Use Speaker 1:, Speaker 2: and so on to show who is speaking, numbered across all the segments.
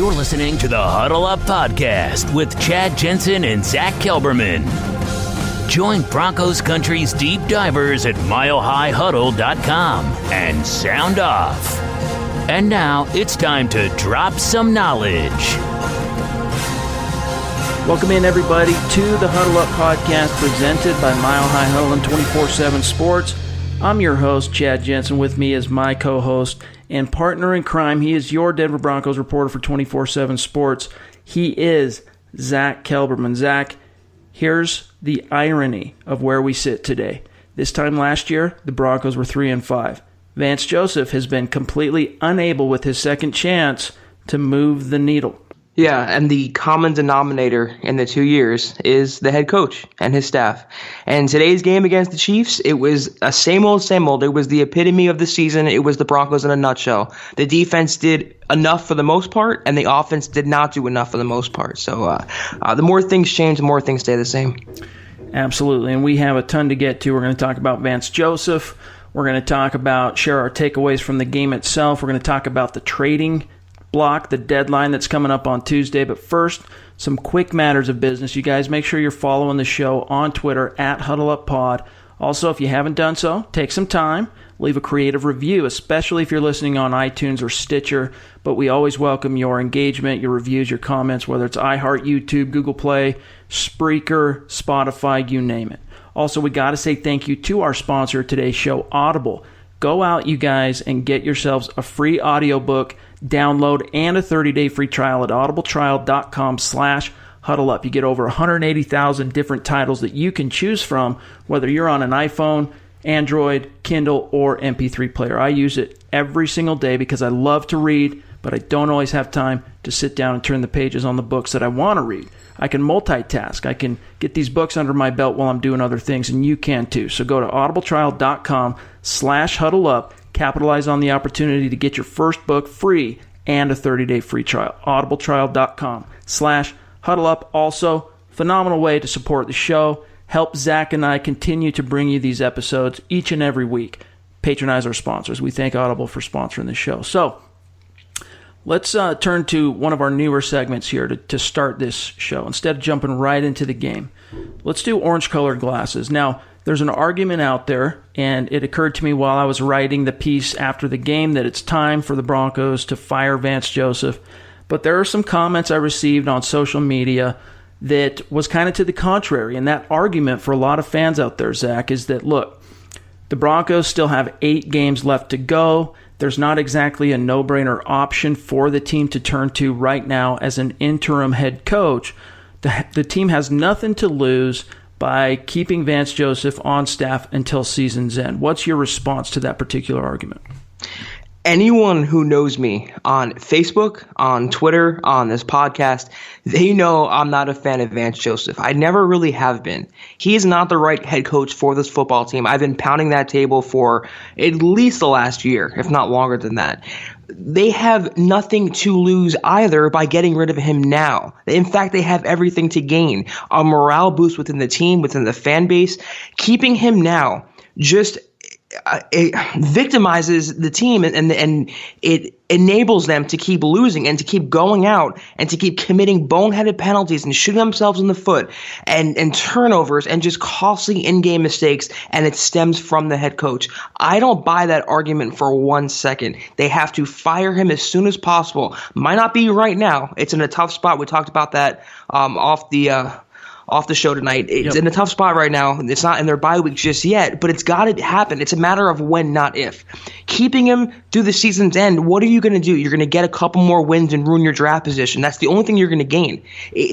Speaker 1: You're listening to the Huddle Up Podcast with Chad Jensen and Zack Kelberman. Join Broncos Country's deep divers at milehighhuddle.com and sound off. And now it's time to drop some knowledge.
Speaker 2: Welcome in, everybody, to the Huddle Up Podcast presented by Mile High Huddle and 24/7 Sports. I'm your host, Chad Jensen. With me is my co-host and partner in crime. He is your Denver Broncos reporter for 24/7 Sports. He is Zack Kelberman. Zack, here's the irony of where we sit today. This time last year, the Broncos were 3-5. Vance Joseph has been completely unable with his second chance to move the needle.
Speaker 3: Yeah, and the common denominator in the 2 years is the head coach and his staff. And today's game against the Chiefs, it was a same old, same old. It was the epitome of the season. It was the Broncos in a nutshell. The defense did enough for the most part, and the offense did not do enough for the most part. So the more things change, the more things stay the same.
Speaker 2: Absolutely, and we have a ton to get to. We're going to talk about Vance Joseph. We're going to share our takeaways from the game itself. We're going to talk about the trading block, the deadline that's coming up on Tuesday. But first, some quick matters of business. You guys make sure you're following the show on Twitter at HuddleUpPod. Also, if you haven't done so, take some time, leave a creative review, especially if you're listening on iTunes or Stitcher. But we always welcome your engagement, your reviews, your comments, whether it's iHeart, YouTube, Google Play, Spreaker, Spotify, you name it. Also, we got to say thank you to our sponsor of today's show, Audible. Go out, you guys, and get yourselves a free audiobook download and a 30-day free trial at audibletrial.com/huddleup. You get over 180,000 different titles that you can choose from, whether you're on an iPhone, Android, Kindle, or MP3 player. I use it every single day because I love to read, but I don't always have time to sit down and turn the pages on the books that I want to read. I can multitask. I can get these books under my belt while I'm doing other things, and you can too. So go to audibletrial.com/huddleup. Capitalize on the opportunity to get your first book free and a 30-day free trial. audibletrial.com/huddleup. Also, phenomenal way to support the show. Help Zach and I continue to bring you these episodes each and every week. Patronize our sponsors. We thank Audible for sponsoring the show. So, let's turn to one of our newer segments here to start this show. Instead of jumping right into the game, let's do orange-colored glasses. Now, there's an argument out there, and it occurred to me while I was writing the piece after the game that it's time for the Broncos to fire Vance Joseph. But there are some comments I received on social media that was kind of to the contrary. And that argument for a lot of fans out there, Zach, is that, look, the Broncos still have 8 games left to go. There's not exactly a no-brainer option for the team to turn to right now as an interim head coach. The team has nothing to lose by keeping Vance Joseph on staff until season's end. What's your response to that particular argument?
Speaker 3: Anyone who knows me on Facebook, on Twitter, on this podcast, they know I'm not a fan of Vance Joseph. I never really have been. He is not the right head coach for this football team. I've been pounding that table for at least the last year, if not longer than that. They have nothing to lose either by getting rid of him now. In fact, they have everything to gain. A morale boost within the team, within the fan base. Keeping him now just it victimizes the team and it enables them to keep losing and to keep going out and to keep committing boneheaded penalties and shooting themselves in the foot and turnovers and just costly in-game mistakes, and it stems from the head coach. I don't buy that argument for 1 second. They have to fire him as soon as possible. Might not be right now. It's in a tough spot. We talked about that off the show tonight. It's in a tough spot right now. It's not in their bye week just yet, but it's got to happen. It's a matter of when, not if. Keeping him through the season's end, what are you going to do? You're going to get a couple more wins and ruin your draft position. That's the only thing you're going to gain.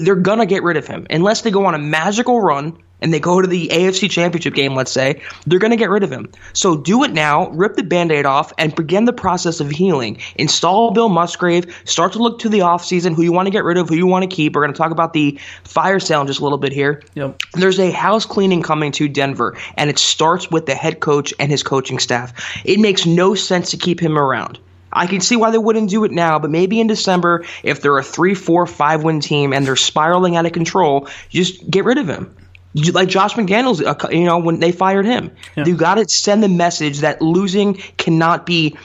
Speaker 3: They're going to get rid of him. Unless they go on a magical run and they go to the AFC Championship game, let's say, they're going to get rid of him. So do it now, rip the Band-Aid off, and begin the process of healing. Install Bill Musgrave, start to look to the offseason, who you want to get rid of, who you want to keep. We're going to talk about the fire sale in just a little bit here.
Speaker 2: Yep.
Speaker 3: There's a house cleaning coming to Denver, and it starts with the head coach and his coaching staff. It makes no sense to keep him around. I can see why they wouldn't do it now, but maybe in December, if they're a 3, 4, 5-win team and they're spiraling out of control, just get rid of him. Like Josh McDaniels, when they fired him. Yeah. You got to send the message that losing cannot be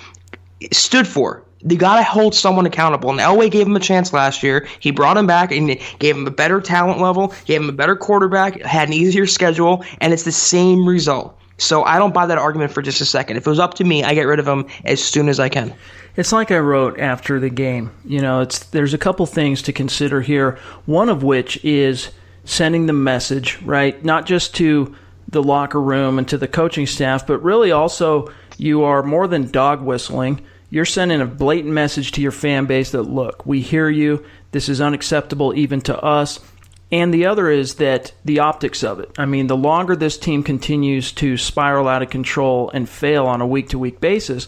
Speaker 3: stood for. They got to hold someone accountable. And Elway gave him a chance last year. He brought him back and gave him a better talent level, gave him a better quarterback, had an easier schedule, and it's the same result. So I don't buy that argument for just a second. If it was up to me, I get rid of him as soon as I can.
Speaker 2: It's like I wrote after the game. There's a couple things to consider here, one of which is sending the message, right? Not just to the locker room and to the coaching staff, but really also you are more than dog whistling. You're sending a blatant message to your fan base that, look, we hear you. This is unacceptable even to us. And the other is that the optics of it. I mean, the longer this team continues to spiral out of control and fail on a week-to-week basis,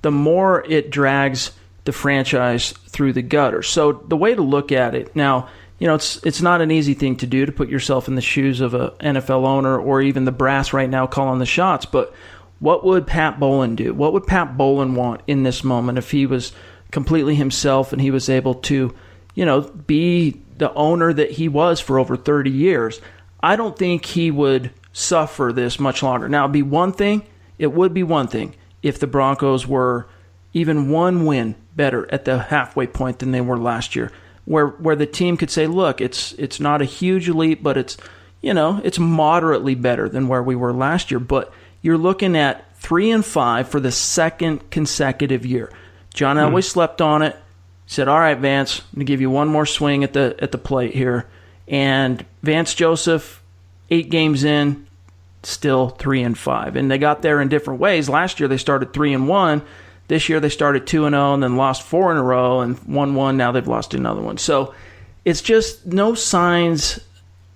Speaker 2: the more it drags the franchise through the gutter. So the way to look at it now, it's not an easy thing to do to put yourself in the shoes of an NFL owner or even the brass right now calling the shots, but what would Pat Bowlen do? What would Pat Bowlen want in this moment if he was completely himself and he was able to, be the owner that he was for over 30 years? I don't think he would suffer this much longer. Now, it would be one thing if the Broncos were even one win better at the halfway point than they were last year, where the team could say, look, it's not a huge leap, but it's moderately better than where we were last year. But you're looking at 3-5 for the second consecutive year. John Elway slept on it. Said, all right, Vance, I'm going to give you one more swing at the plate here. And Vance Joseph, 8 games in, still 3-5. And they got there in different ways. Last year they started 3-1. This year they started 2-0 and then lost 4 in a row and 1-1. Now they've lost another one. So it's just no signs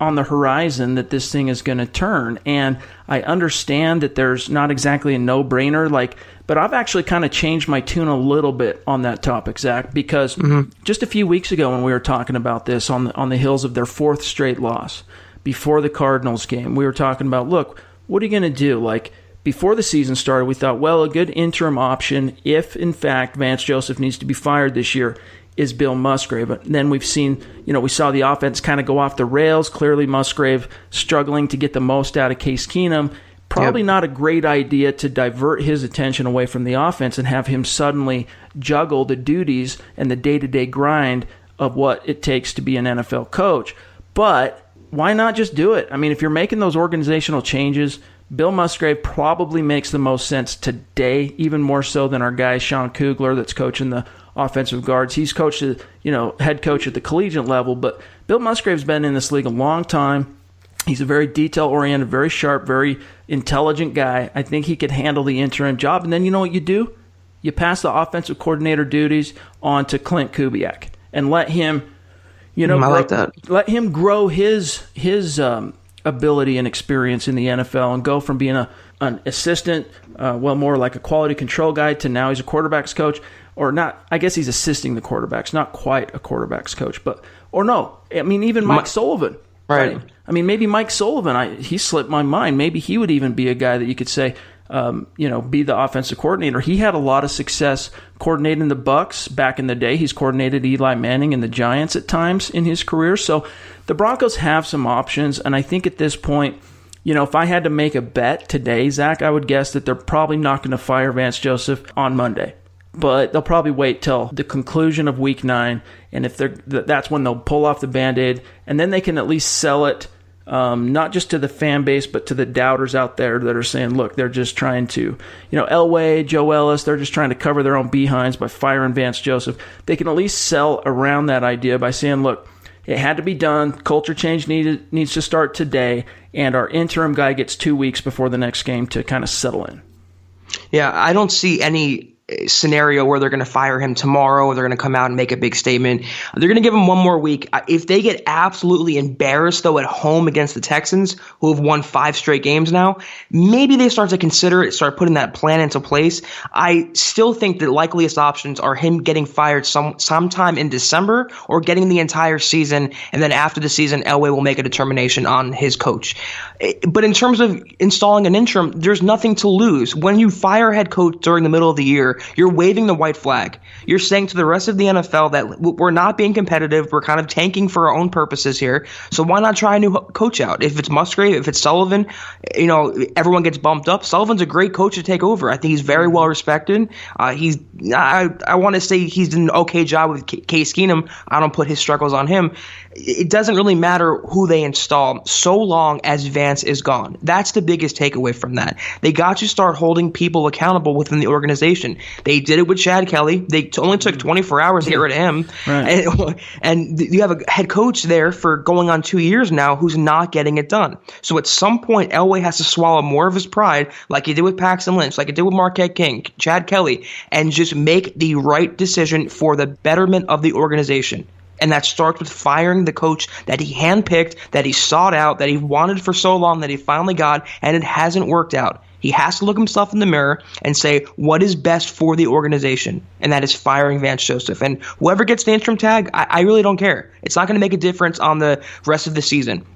Speaker 2: on the horizon that this thing is going to turn. And I understand that there's not exactly a no-brainer, but I've actually kind of changed my tune a little bit on that topic, Zach, because just a few weeks ago when we were talking about this on the heels of their 4th straight loss before the Cardinals game, we were talking about, look, what are you going to do? Before the season started, we thought, well, a good interim option, if in fact Vance Joseph needs to be fired this year, is Bill Musgrave. But then we've seen, we saw the offense kind of go off the rails. Clearly Musgrave struggling to get the most out of Case Keenum. Probably not a great idea to divert his attention away from the offense and have him suddenly juggle the duties and the day-to-day grind of what it takes to be an NFL coach. But why not just do it? I mean, if you're making those organizational changes, Bill Musgrave probably makes the most sense today, even more so than our guy Sean Kugler that's coaching the offensive guards. He's coached, head coach at the collegiate level, but Bill Musgrave's been in this league a long time. He's a very detail-oriented, very sharp, very intelligent guy. I think he could handle the interim job. And then you know what you do? You pass the offensive coordinator duties on to Clint Kubiak and let him, let him grow his ability and experience in the NFL and go from being an assistant, more like a quality control guy, to now he's a quarterback's coach. Or not, I guess he's assisting the quarterbacks, not quite a quarterback's coach. Even Mike Sullivan.
Speaker 3: Right.
Speaker 2: I mean, maybe Mike Sullivan, he slipped my mind. Maybe he would even be a guy that you could say, be the offensive coordinator. He had a lot of success coordinating the Bucs back in the day. He's coordinated Eli Manning and the Giants at times in his career. So the Broncos have some options, and I think at this point, if I had to make a bet today, Zach, I would guess that they're probably not going to fire Vance Joseph on Monday. But they'll probably wait till the conclusion of Week 9, and if that's when they'll pull off the Band-Aid, and then they can at least sell it, not just to the fan base, but to the doubters out there that are saying, look, they're just trying to, Elway, Joe Ellis, they're just trying to cover their own behinds by firing Vance Joseph. They can at least sell around that idea by saying, look, it had to be done, culture change needs to start today, and our interim guy gets 2 weeks before the next game to kind of settle in.
Speaker 3: Yeah, I don't see any scenario where they're going to fire him tomorrow or they're going to come out and make a big statement. They're going to give him one more week. If they get absolutely embarrassed, though, at home against the Texans, who have won 5 straight games now, maybe they start to consider it, start putting that plan into place. I still think the likeliest options are him getting fired sometime in December or getting the entire season, and then after the season, Elway will make a determination on his coach. But in terms of installing an interim, there's nothing to lose. When you fire a head coach during the middle of the year, year, you're waving the white flag. You're saying to the rest of the NFL that we're not being competitive. We're kind of tanking for our own purposes here. So why not try a new coach out? If it's Musgrave, if it's Sullivan, everyone gets bumped up. Sullivan's a great coach to take over. I think he's very well respected. I want to say he's done an okay job with Case Keenum. I don't put his struggles on him. It doesn't really matter who they install so long as Vance is gone. That's the biggest takeaway from that. They got to start holding people accountable within the organization. They did it with Chad Kelly. They only took 24 hours to get rid of him. Right. And you have a head coach there for going on 2 years now who's not getting it done. So at some point, Elway has to swallow more of his pride, like he did with Paxton Lynch, like he did with Marquette King, Chad Kelly, and just make the right decision for the betterment of the organization. And that starts with firing the coach that he handpicked, that he sought out, that he wanted for so long, that he finally got, and it hasn't worked out. He has to look himself in the mirror and say what is best for the organization, and that is firing Vance Joseph. And whoever gets the interim tag, I really don't care. It's not going to make a difference on the rest of the season.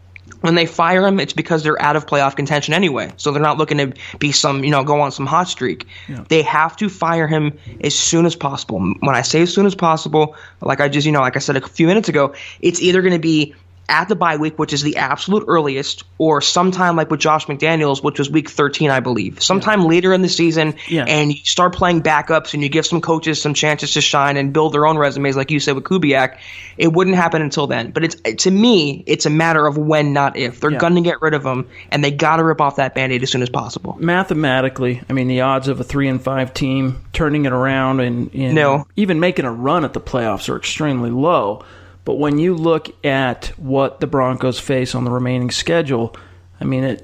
Speaker 3: When they fire him, it's because they're out of playoff contention anyway. So they're not looking to be go on some hot streak. Yeah. They have to fire him as soon as possible. When I say as soon as possible, like I said a few minutes ago, it's either going to be at the bye week, which is the absolute earliest, or sometime like with Josh McDaniels, which was week 13, I believe. Sometime later in the season, and you start playing backups and you give some coaches some chances to shine and build their own resumes, like you said with Kubiak. It wouldn't happen until then. But to me, it's a matter of when, not if. They're going to get rid of him, and they got to rip off that Band-Aid as soon as possible.
Speaker 2: Mathematically, I mean, the odds of a 3-5 team turning it around and even making a run at the playoffs are extremely low. But when you look at what the Broncos face on the remaining schedule, I mean,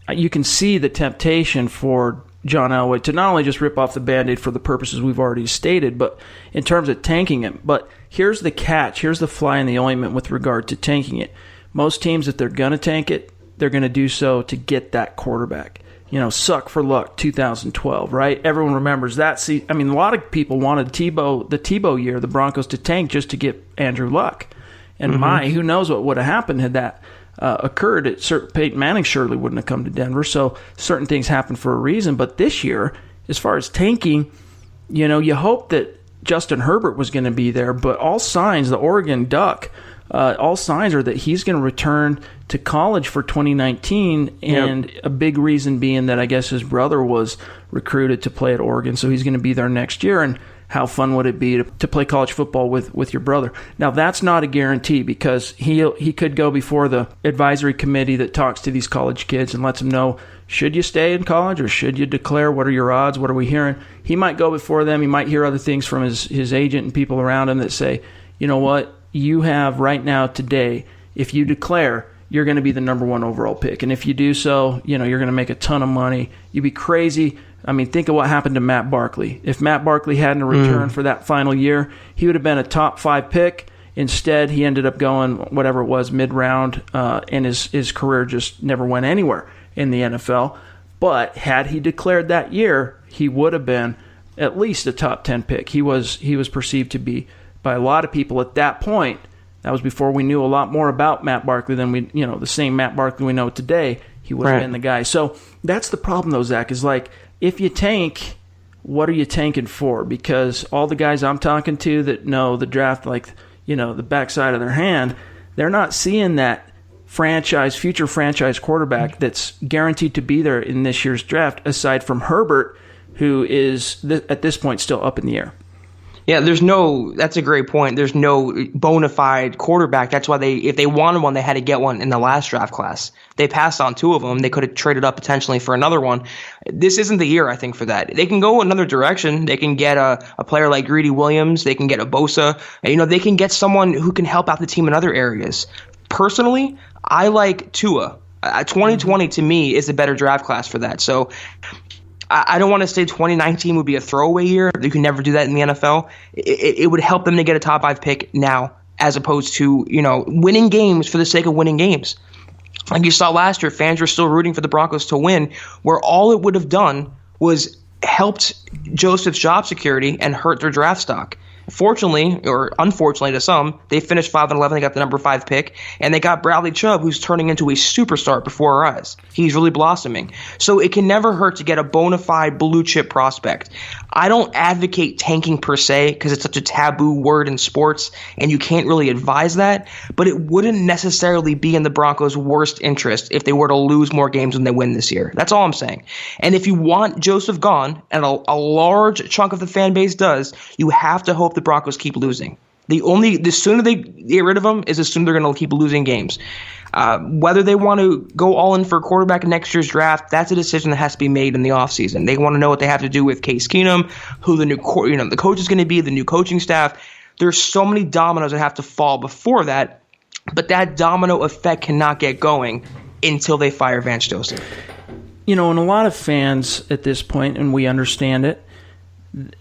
Speaker 2: you can see the temptation for John Elway to not only just rip off the Band-Aid for the purposes we've already stated, but in terms of tanking it. But here's the catch. Here's the fly in the ointment with regard to tanking it. Most teams, if they're going to tank it, they're going to do so to get that quarterback. Suck for luck, 2012, right? Everyone remembers that. A lot of people wanted the Tebow year, the Broncos to tank just to get Andrew Luck. And who knows what would have happened had that occurred. Peyton Manning surely wouldn't have come to Denver. So certain things happen for a reason. But this year, as far as tanking, you hope that Justin Herbert was going to be there. But all signs, the Oregon Duck, all signs are that he's going to return to college for 2019, and a big reason being that I guess his brother was recruited to play at Oregon, so he's going to be there next year. And how fun would it be to play college football with your brother? Now, that's not a guarantee, because he could go before the advisory committee that talks to these college kids and lets them know, should you stay in college or should you declare? What are your odds? What are we hearing? He might go before them. He might hear other things from his agent and people around him that say, you know what, you have right now today, if you declare, you're going to be the number 1 overall pick. And if you do so, you're going to make a ton of money. You'd be crazy. I mean, think of what happened to Matt Barkley. If Matt Barkley hadn't returned for that final year, he would have been a top 5 pick. Instead, he ended up going, whatever it was, mid-round, and his career just never went anywhere in the NFL. But had he declared that year, he would have been at least a top 10 pick. He was perceived to be, by a lot of people at that point. That was before we knew a lot more about Matt Barkley than the same Matt Barkley we know today. He would have been the guy. So that's the problem, though, Zach, is like, if you tank, what are you tanking for? Because all the guys I'm talking to that know the draft like, the backside of their hand, they're not seeing that future franchise quarterback that's guaranteed to be there in this year's draft, aside from Herbert, who is at this point still up in the air.
Speaker 3: Yeah, that's a great point. There's no bona fide quarterback. That's why if they wanted one, they had to get one in the last draft class. They passed on 2 of them. They could have traded up potentially for another one. This isn't the year, I think, for that. They can go another direction. They can get a player like Greedy Williams. They can get a Bosa. They can get someone who can help out the team in other areas. Personally, I like Tua. 2020 to me is a better draft class for that. So I don't want to say 2019 would be a throwaway year. You can never do that in the NFL. It would help them to get a top 5 pick now, as opposed to, winning games for the sake of winning games. Like you saw last year, fans were still rooting for the Broncos to win, where all it would have done was helped Joseph's job security and hurt their draft stock. Fortunately, or unfortunately to some, they finished 5-11. They got the number 5 pick, and they got Bradley Chubb, who's turning into a superstar before our eyes. He's really blossoming. So it can never hurt to get a bona fide blue chip prospect. I don't advocate tanking per se because it's such a taboo word in sports and you can't really advise that, but it wouldn't necessarily be in the Broncos' worst interest if they were to lose more games than they win this year. That's all I'm saying. And if you want Joseph gone, and a large chunk of the fan base does, you have to hope the Broncos keep losing. The sooner they get rid of him is the sooner they're going to keep losing games. Whether they want to go all in for a quarterback in next year's draft, that's a decision that has to be made in the offseason. They want to know what they have to do with Case Keenum, who the coach is going to be, the new coaching staff. There's so many dominoes that have to fall before that, but that domino effect cannot get going until they fire Vance Joseph.
Speaker 2: And a lot of fans at this point, and we understand it,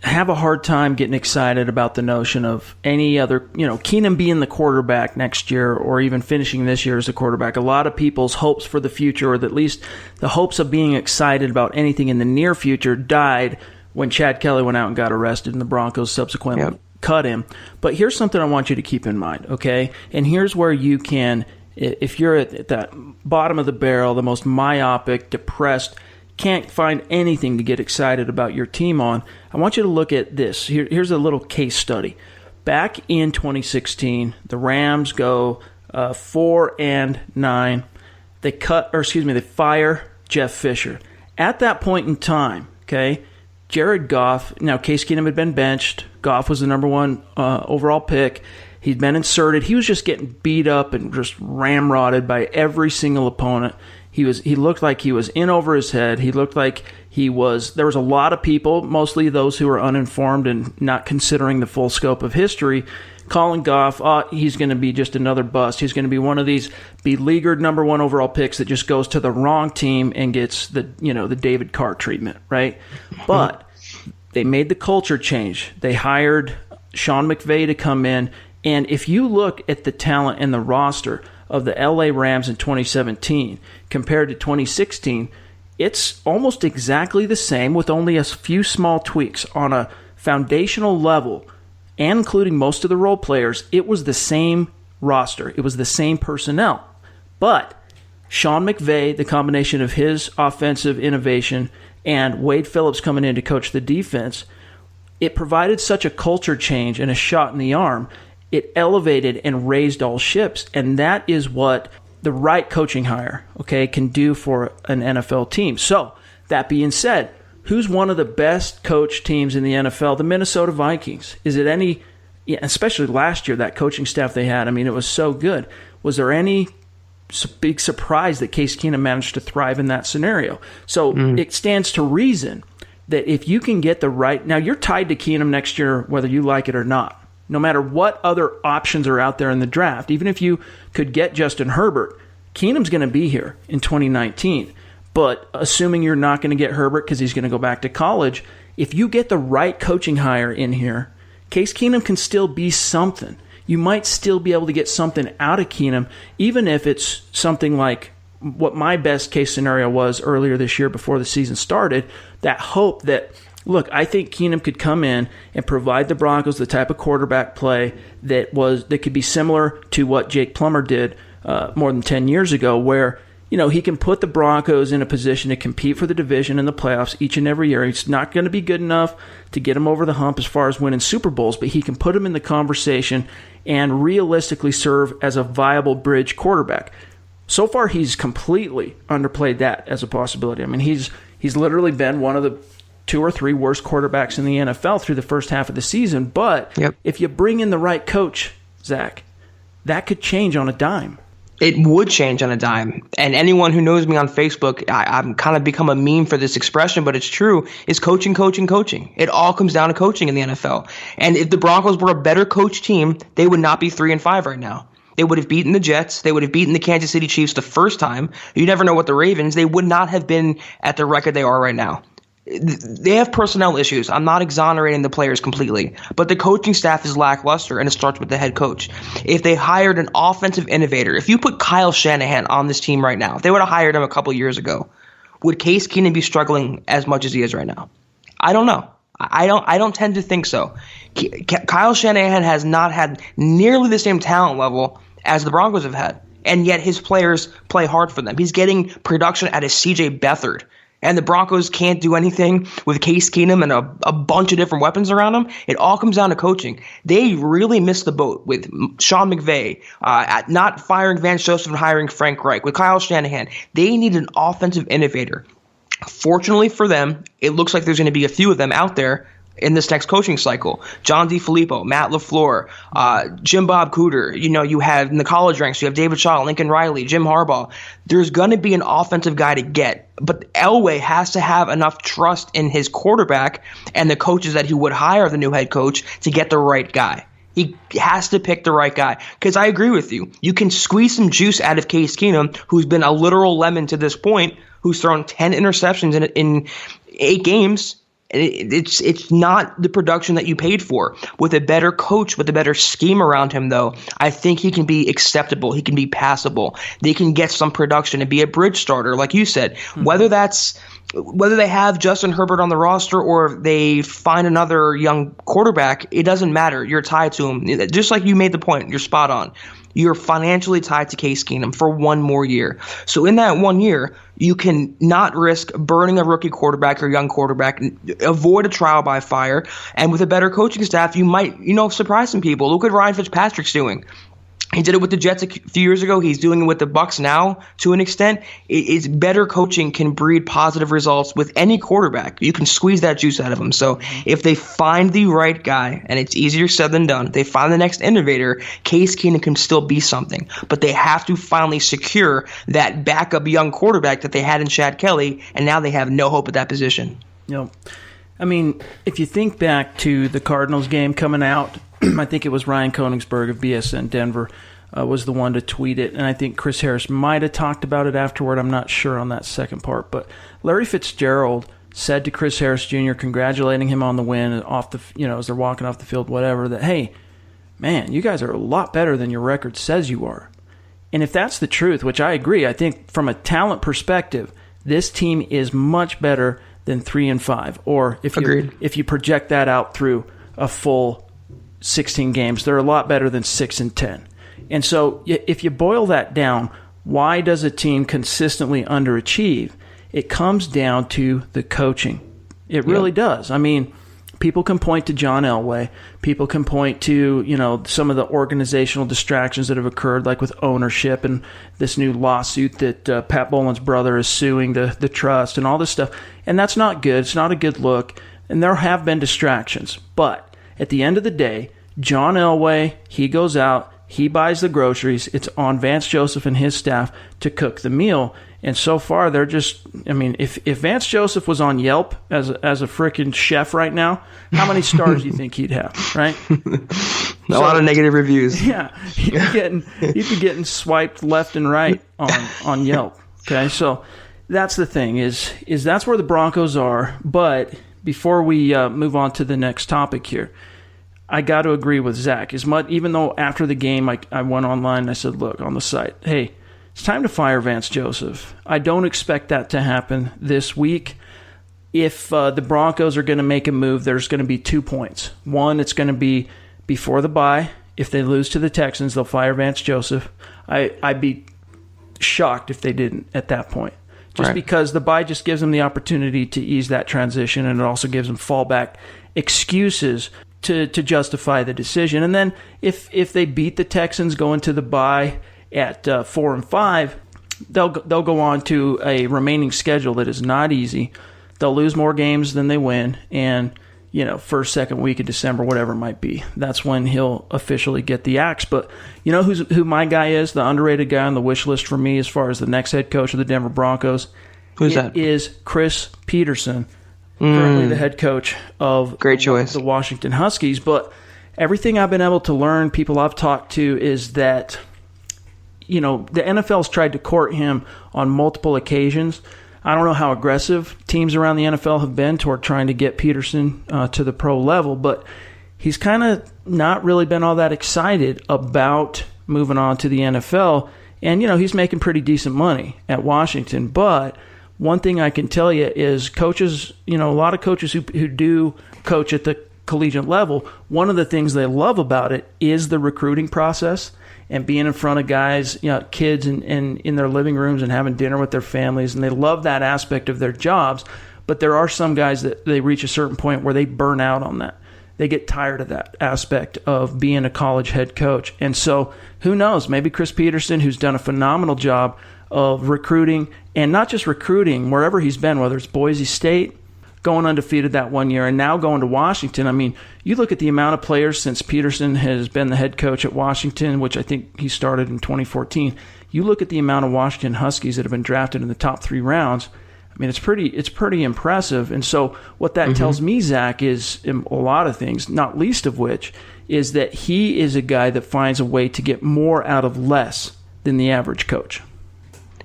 Speaker 2: have a hard time getting excited about the notion of any other, Keenum being the quarterback next year or even finishing this year as a quarterback. A lot of people's hopes for the future, or at least the hopes of being excited about anything in the near future, died when Chad Kelly went out and got arrested and the Broncos subsequently cut him. But here's something I want you to keep in mind, okay? And here's where you can, if you're at that bottom of the barrel, the most myopic, depressed, can't find anything to get excited about your team on, I want you to look at this. Here's a little case study. Back in 2016, the Rams go 4-9. They fire Jeff Fisher. At that point in time, okay, Jared Goff, now Case Keenum had been benched. Goff was the number one overall pick. He'd been inserted. He was just getting beat up and just ramrodded by every single opponent. He looked like he was in over his head. He looked like there was a lot of people, mostly those who were uninformed and not considering the full scope of history, calling Goff, he's going to be just another bust. He's going to be one of these beleaguered number one overall picks that just goes to the wrong team and gets the David Carr treatment, right? But they made the culture change. They hired Sean McVay to come in, and if you look at the talent and the roster of the LA Rams in 2017 compared to 2016, it's almost exactly the same with only a few small tweaks on a foundational level, and including most of the role players. It was the same roster. It was the same personnel. But Sean McVay, the combination of his offensive innovation and Wade Phillips coming in to coach the defense, it provided such a culture change and a shot in the arm. It elevated and raised all ships, and that is what the right coaching hire, okay, can do for an NFL team. So, that being said, who's one of the best coached teams in the NFL? The Minnesota Vikings. Is it any, especially last year, that coaching staff they had, it was so good. Was there any big surprise that Case Keenum managed to thrive in that scenario? So, it stands to reason that if you can get the right, now you're tied to Keenum next year whether you like it or not. No matter what other options are out there in the draft, even if you could get Justin Herbert, Keenum's going to be here in 2019. But assuming you're not going to get Herbert because he's going to go back to college, if you get the right coaching hire in here, Case Keenum can still be something. You might still be able to get something out of Keenum, even if it's something like what my best case scenario was earlier this year before the season started, that hope that, look, I think Keenum could come in and provide the Broncos the type of quarterback play that could be similar to what Jake Plummer did more than 10 years ago, where he can put the Broncos in a position to compete for the division and the playoffs each and every year. He's not going to be good enough to get him over the hump as far as winning Super Bowls, but he can put him in the conversation and realistically serve as a viable bridge quarterback. So far, he's completely underplayed that as a possibility. He's literally been one of the 2 or 3 worst quarterbacks in the NFL through the first half of the season. But if you bring in the right coach, Zach, that could change on a dime.
Speaker 3: It would change on a dime. And anyone who knows me on Facebook, I'm kind of become a meme for this expression, but it's true, is coaching, coaching, coaching. It all comes down to coaching in the NFL. And if the Broncos were a better coach team, they would not be 3-5 right now. They would have beaten the Jets. They would have beaten the Kansas City Chiefs the first time. You never know what the Ravens. They would not have been at the record they are right now. They have personnel issues. I'm not exonerating the players completely, but the coaching staff is lackluster, and it starts with the head coach. If they hired an offensive innovator, if you put Kyle Shanahan on this team right now, if they would have hired him a couple years ago, would Case Keenum be struggling as much as he is right now? I don't know. I don't tend to think so. Kyle Shanahan has not had nearly the same talent level as the Broncos have had, and yet his players play hard for them. He's getting production out of C.J. Beathard and the Broncos can't do anything with Case Keenum and a bunch of different weapons around them, it all comes down to coaching. They really missed the boat with Sean McVay, at not firing Vance Joseph and hiring Frank Reich, with Kyle Shanahan. They need an offensive innovator. Fortunately for them, it looks like there's going to be a few of them out there in this next coaching cycle. John DeFilippo, Matt LaFleur, Jim Bob Cooter. You have in the college ranks, you have David Shaw, Lincoln Riley, Jim Harbaugh. There's going to be an offensive guy to get. But Elway has to have enough trust in his quarterback and the coaches that he would hire, the new head coach, to get the right guy. He has to pick the right guy. Because I agree with you. You can squeeze some juice out of Case Keenum, who's been a literal lemon to this point, who's thrown 10 interceptions in 8 games. It's not the production that you paid for. With a better coach, with a better scheme around him, though, I think he can be acceptable. He can be passable. They can get some production and be a bridge starter, like you said. Mm-hmm. Whether they have Justin Herbert on the roster or they find another young quarterback, it doesn't matter. You're tied to him. Just like you made the point, you're spot on. You're financially tied to Case Keenum for one more year. So in that 1 year, you can not risk burning a rookie quarterback or young quarterback, avoid a trial by fire, and with a better coaching staff, you might, surprise some people. Look what Ryan Fitzpatrick's doing. He did it with the Jets a few years ago. He's doing it with the Bucs now to an extent. It's better coaching can breed positive results with any quarterback. You can squeeze that juice out of them. So if they find the right guy, and it's easier said than done, they find the next innovator, Case Keenum can still be something. But they have to finally secure that backup young quarterback that they had in Chad Kelly, and now they have no hope at that position.
Speaker 2: If you think back to the Cardinals game coming out, I think it was Ryan Koenigsberg of BSN Denver was the one to tweet it, and I think Chris Harris might have talked about it afterward. I'm not sure on that second part, but Larry Fitzgerald said to Chris Harris Jr., congratulating him on the win as they're walking off the field, whatever, that, hey, man, you guys are a lot better than your record says you are. And if that's the truth, which I agree, I think from a talent perspective, this team is much better than 3-5. Or if you project that out through a full 16 games, they're a lot better than 6-10. And so if you boil that down, why does a team consistently underachieve? It comes down to the coaching. It really does. People can point to John Elway. People can point to, some of the organizational distractions that have occurred, like with ownership and this new lawsuit that Pat Bolin's brother is suing the trust and all this stuff. And that's not good. It's not a good look. And there have been distractions. But at the end of the day, John Elway, he goes out, he buys the groceries. It's on Vance Joseph and his staff to cook the meal. And so far, they're just, if Vance Joseph was on Yelp as a freaking chef right now, how many stars do you think he'd have, right?
Speaker 3: A lot of negative reviews.
Speaker 2: Yeah, he'd be getting swiped left and right on Yelp. Okay, so that's the thing, is that's where the Broncos are. But before we move on to the next topic here, I got to agree with Zach. Even though after the game I went online and I said, look, on the site, hey, it's time to fire Vance Joseph. I don't expect that to happen this week. If the Broncos are going to make a move, there's going to be 2 points. One, it's going to be before the bye. If they lose to the Texans, they'll fire Vance Joseph. I'd be shocked if they didn't at that point. Because the bye just gives them the opportunity to ease that transition, and it also gives them fallback excuses to justify the decision. And then if they beat the Texans going to the bye at 4-5, they'll go on to a remaining schedule that is not easy. They'll lose more games than they win, and first, second week of December, whatever it might be, that's when he'll officially get the axe. But you know who my guy is, the underrated guy on the wish list for me as far as the next head coach of the Denver Broncos?
Speaker 3: Who's that?
Speaker 2: It is Chris Peterson, currently the head coach of
Speaker 3: Great choice.
Speaker 2: The Washington Huskies. But everything I've been able to learn, people I've talked to, is that the NFL's tried to court him on multiple occasions. I don't know how aggressive teams around the NFL have been toward trying to get Peterson to the pro level, but he's kind of not really been all that excited about moving on to the NFL. And, he's making pretty decent money at Washington. But one thing I can tell you is coaches, a lot of coaches who do coach at the collegiate level, one of the things they love about it is the recruiting process. and being in front of guys, kids and in their living rooms and having dinner with their families, and they love that aspect of their jobs. But there are some guys that they reach a certain point where they burn out on that. They get tired of that aspect of being a college head coach. And so who knows, maybe Chris Peterson, who's done a phenomenal job of recruiting, and not just recruiting, wherever he's been, whether it's Boise State, going undefeated that one year, and now going to Washington. I mean, you look at the amount of players since Peterson has been the head coach at Washington, which I think he started in 2014. You look at the amount of Washington Huskies that have been drafted in the top 3 rounds. I mean, it's pretty impressive. And so what that tells me, Zach, is a lot of things, not least of which is that he is a guy that finds a way to get more out of less than the average coach.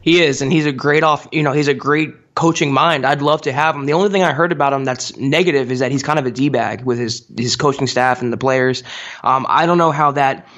Speaker 3: He is, and he's a great he's a great coaching mind. I'd love to have him. The only thing I heard about him that's negative is that he's kind of a D-bag with his coaching staff and the players. I don't know how that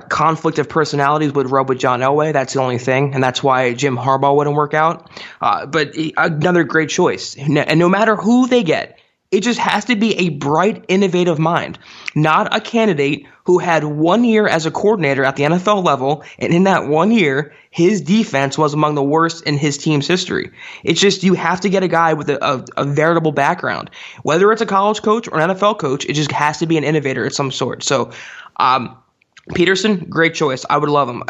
Speaker 3: conflict of personalities would rub with John Elway. That's the only thing, and that's why Jim Harbaugh wouldn't work out. But another great choice. And no matter who they get, it just has to be a bright, innovative mind, not a candidate who had 1 year as a coordinator at the NFL level, and in that 1 year, his defense was among the worst in his team's history. It's just you have to get a guy with a veritable background. Whether it's a college coach or an NFL coach, it just has to be an innovator of some sort. So, Peterson, great choice. I would love him.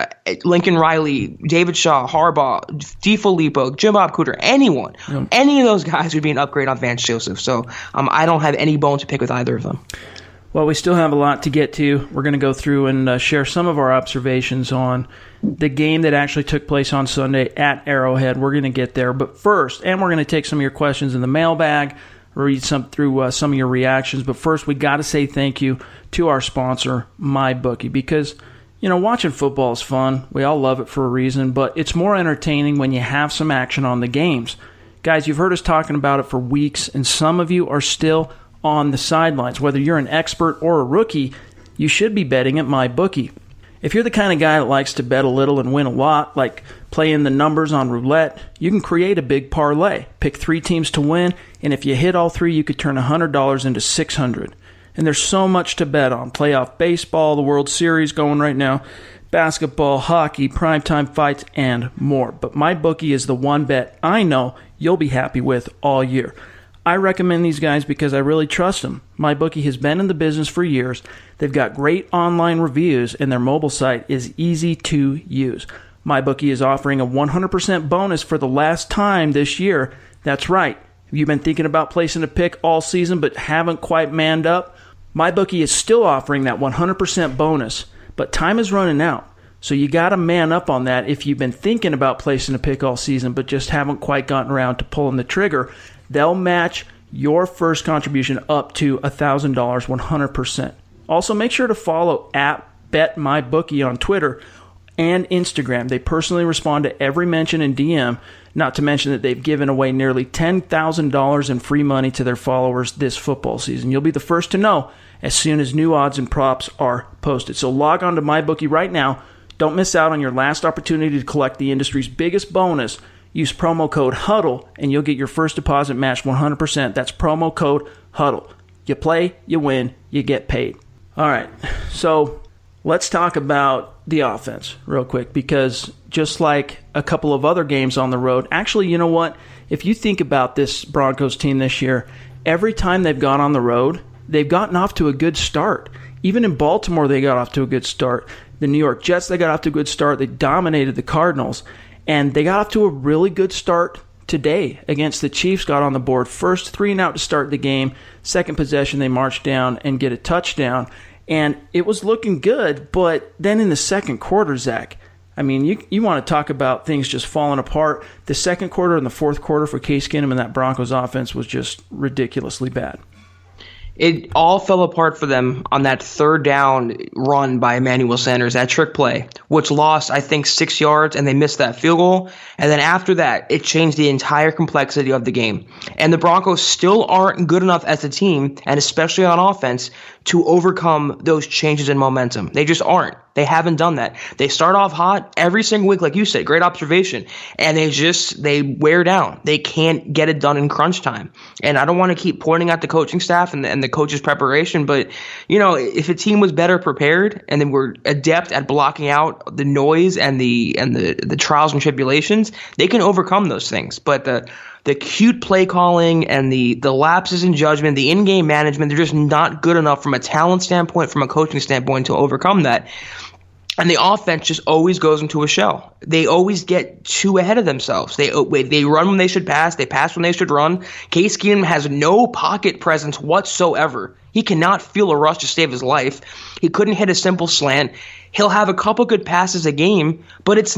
Speaker 3: Lincoln Riley, David Shaw, Harbaugh, DeFilippo, Jim Bob Cooter, anyone. Any of those guys would be an upgrade on Vance Joseph. So I don't have any bone to pick with either of them.
Speaker 2: Well, we still have a lot to get to. We're going to go through and share some of our observations on the game that actually took place on Sunday at Arrowhead. We're going to get there. But first, and we're going to take some of your questions in the mailbag, read through some of your reactions. But first, we got to say thank you to our sponsor, MyBookie, because watching football is fun. We all love it for a reason, but it's more entertaining when you have some action on the games. Guys, you've heard us talking about it for weeks, and some of you are still on the sidelines. Whether you're an expert or a rookie, you should be betting at MyBookie. If you're the kind of guy that likes to bet a little and win a lot, like playing the numbers on roulette, you can create a big parlay. Pick 3 teams to win, and if you hit all 3, you could turn $100 into $600. And there's so much to bet on. Playoff baseball, the World Series going right now, basketball, hockey, primetime fights, and more. But MyBookie is the one bet I know you'll be happy with all year. I recommend these guys because I really trust them. MyBookie has been in the business for years. They've got great online reviews, and their mobile site is easy to use. MyBookie is offering a 100% bonus for the last time this year. That's right. If you've been thinking about placing a pick all season but haven't quite manned up, MyBookie is still offering that 100% bonus, but time is running out. So you got to man up on that if you've been thinking about placing a pick all season but just haven't quite gotten around to pulling the trigger. They'll match your first contribution up to $1,000, 100%. Also, make sure to follow @BetMyBookie on Twitter and Instagram. They personally respond to every mention in DM, not to mention that they've given away nearly $10,000 in free money to their followers this football season. You'll be the first to know as soon as new odds and props are posted. So log on to MyBookie right now. Don't miss out on your last opportunity to collect the industry's biggest bonus. Use promo code HUDDLE, and you'll get your first deposit matched 100%. That's promo code HUDDLE. You play, you win, you get paid. All right, so let's talk about the offense real quick, because just like a couple of other games on the road, actually, you know what? If you think about this Broncos team this year, every time they've gone on the road, they've gotten off to a good start. Even in Baltimore, they got off to a good start. The New York Jets, they got off to a good start. They dominated the Cardinals. And they got off to a really good start today against the Chiefs, got on the board. First 3 and out to start the game. Second possession, they marched down and get a touchdown. And it was looking good, but then in the second quarter, Zach, I mean, you want to talk about things just falling apart. The second quarter and the fourth quarter for Case Keenum and that Broncos offense was just ridiculously bad.
Speaker 3: It all fell apart for them on that third down run by Emmanuel Sanders, that trick play, which lost, I think, 6 yards, and they missed that field goal. And then after that, it changed the entire complexity of the game. And the Broncos still aren't good enough as a team, and especially on offense, to overcome those changes in momentum. They just aren't. They haven't done that. They start off hot every single week, like you said, great observation, and they wear down. They can't get it done in crunch time. And I don't want to keep pointing at the coaching staff and the coach's preparation. But, if a team was better prepared and then were adept at blocking out the noise and the trials and tribulations, they can overcome those things. But the cute play calling and the lapses in judgment, the in-game management, they're just not good enough from a talent standpoint, from a coaching standpoint to overcome that. And the offense just always goes into a shell. They always get too ahead of themselves. They run when they should pass. They pass when they should run. Case Keenum has no pocket presence whatsoever. He cannot feel a rush to save his life. He couldn't hit a simple slant. He'll have a couple good passes a game, but it's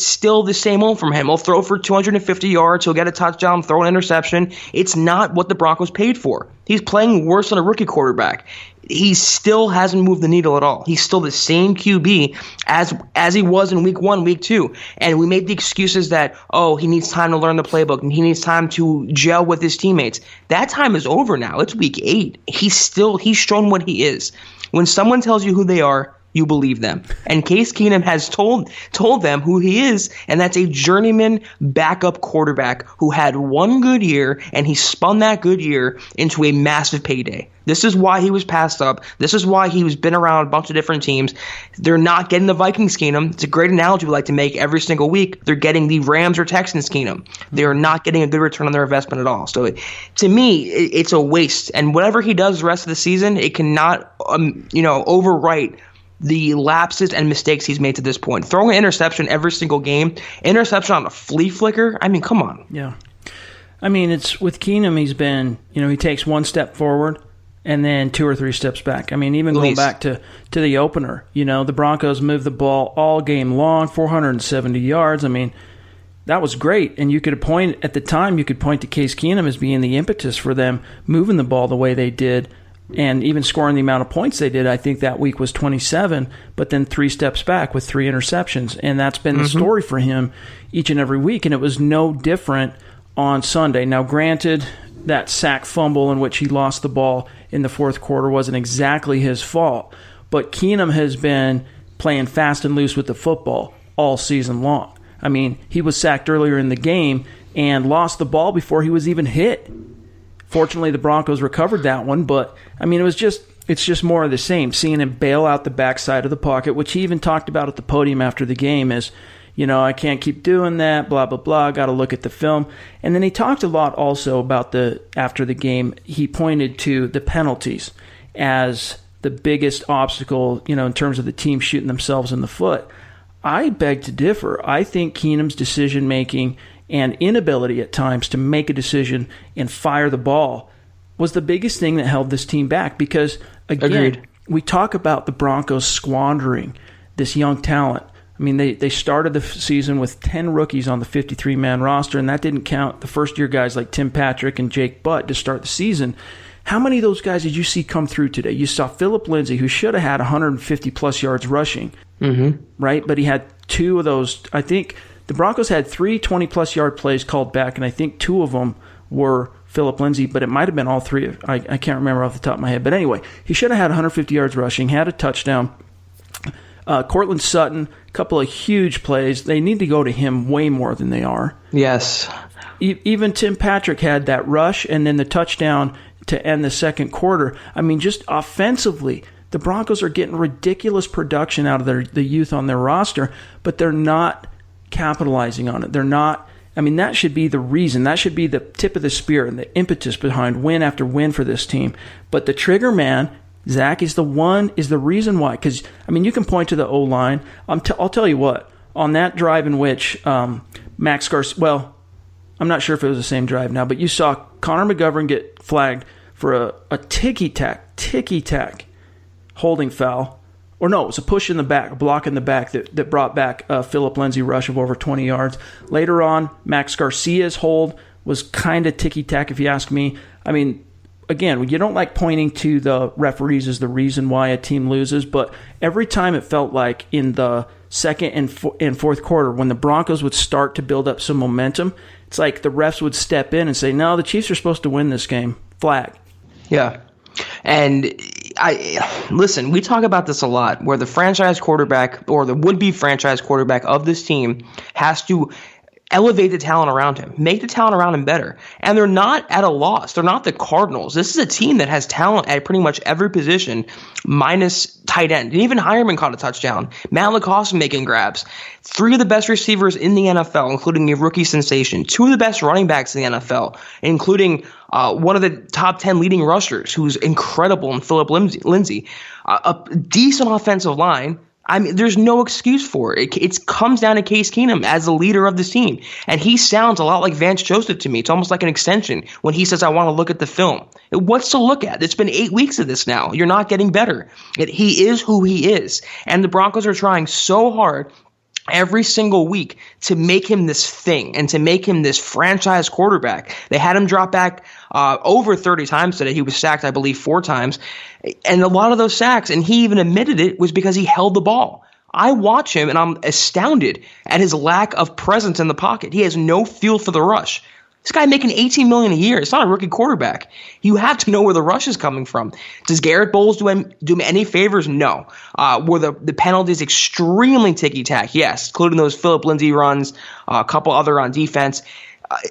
Speaker 3: still the same old from him. He'll throw for 250 yards. He'll get a touchdown, throw an interception. It's not what the Broncos paid for. He's playing worse than a rookie quarterback. He still hasn't moved the needle at all. He's still the same QB as he was in week 1, week 2. And we made the excuses that, he needs time to learn the playbook and he needs time to gel with his teammates. That time is over now. It's week 8. He's shown what he is. When someone tells you who they are, you believe them. And Case Keenum has told them who he is, and that's a journeyman backup quarterback who had one good year, and he spun that good year into a massive payday. This is why he was passed up. This is why he's been around a bunch of different teams. They're not getting the Vikings Keenum. It's a great analogy we like to make every single week. They're getting the Rams or Texans Keenum. They're not getting a good return on their investment at all. So to me, it's a waste. And whatever he does the rest of the season, it cannot overwrite the lapses and mistakes he's made to this point. Throwing an interception every single game, interception on a flea flicker, I mean, come on.
Speaker 2: Yeah. I mean, it's with Keenum, he's been, he takes one step forward and then 2 or 3 steps back. I mean, even going back to the opener, the Broncos moved the ball all game long, 470 yards. I mean, that was great. And you could point to Case Keenum as being the impetus for them moving the ball the way they did. And even scoring the amount of points they did, I think that week was 27, but then 3 steps back with 3 interceptions. And that's been the story for him each and every week, and it was no different on Sunday. Now, granted, that sack fumble in which he lost the ball in the fourth quarter wasn't exactly his fault, but Keenum has been playing fast and loose with the football all season long. I mean, he was sacked earlier in the game and lost the ball before he was even hit. Fortunately, the Broncos recovered that one, but I mean, it's just more of the same. Seeing him bail out the backside of the pocket, which he even talked about at the podium after the game, is, I can't keep doing that, blah, blah, blah, got to look at the film. And then he talked a lot also about after the game, he pointed to the penalties as the biggest obstacle, in terms of the team shooting themselves in the foot. I beg to differ. I think Keenum's decision-making and inability at times to make a decision and fire the ball was the biggest thing that held this team back. Because, again,
Speaker 3: Agreed.
Speaker 2: We talk about the Broncos squandering this young talent. I mean, they started the season with 10 rookies on the 53-man roster, and that didn't count the first-year guys like Tim Patrick and Jake Butt to start the season. How many of those guys did you see come through today? You saw Phillip Lindsay, who should have had 150-plus yards rushing, right? But he had 2 of those. I think the Broncos had 3 20-plus yard plays called back, and I think 2 of them were Phillip Lindsay, but it might have been all 3. I can't remember off the top of my head. But anyway, he should have had 150 yards rushing, had a touchdown. Cortland Sutton, a couple of huge plays. They need to go to him way more than they are.
Speaker 3: Yes.
Speaker 2: Even Tim Patrick had that rush and then the touchdown to end the second quarter. I mean, just offensively, the Broncos are getting ridiculous production out of the youth on their roster, but they're not capitalizing on it. They're not. I mean, that should be the reason. That should be the tip of the spear and the impetus behind win after win for this team. But the trigger man, Zach, is the reason why. Because, I mean, you can point to the O-line. I'll tell you what. On that drive in which Max Garcia, well, I'm not sure if it was the same drive now, but you saw Connor McGovern get flagged for a ticky-tack holding foul. Or no, it was a push in the back, a block in the back that brought back a Phillip Lindsay rush of over 20 yards. Later on, Max Garcia's hold was kind of ticky-tack, if you ask me. I mean, again, you don't like pointing to the referees as the reason why a team loses, but every time it felt like in the second and fourth quarter, when the Broncos would start to build up some momentum, it's like the refs would step in and say, no, the Chiefs are supposed to win this game. Flag.
Speaker 3: Yeah. And listen, we talk about this a lot, where the franchise quarterback or the would-be franchise quarterback of this team has to elevate the talent around him, make the talent around him better. And they're not at a loss. They're not the Cardinals. This is a team that has talent at pretty much every position, minus tight end. And even Hireman caught a touchdown. Matt LaCosse making grabs. 3 of the best receivers in the NFL, including a rookie sensation. 2 of the best running backs in the NFL, including one of the top 10 leading rushers, who's incredible in Philip Lindsay. A decent offensive line. I mean, there's no excuse for it. It comes down to Case Keenum as the leader of this team. And he sounds a lot like Vance Joseph to me. It's almost like an extension when he says, I want to look at the film. What's to look at? It's been 8 weeks of this now. You're not getting better. He is who he is. And the Broncos are trying so hard every single week to make him this thing and to make him this franchise quarterback. They had him drop back over 30 times today. He was sacked, I believe, 4 times. And a lot of those sacks, and he even admitted it, was because he held the ball. I watch him, and I'm astounded at his lack of presence in the pocket. He has no feel for the rush. This guy making $18 million a year. It's not a rookie quarterback. You have to know where the rush is coming from. Does Garrett Bowles do him any favors? No. Were the penalties extremely ticky-tack? Yes, including those Philip Lindsay runs, a couple other on defense.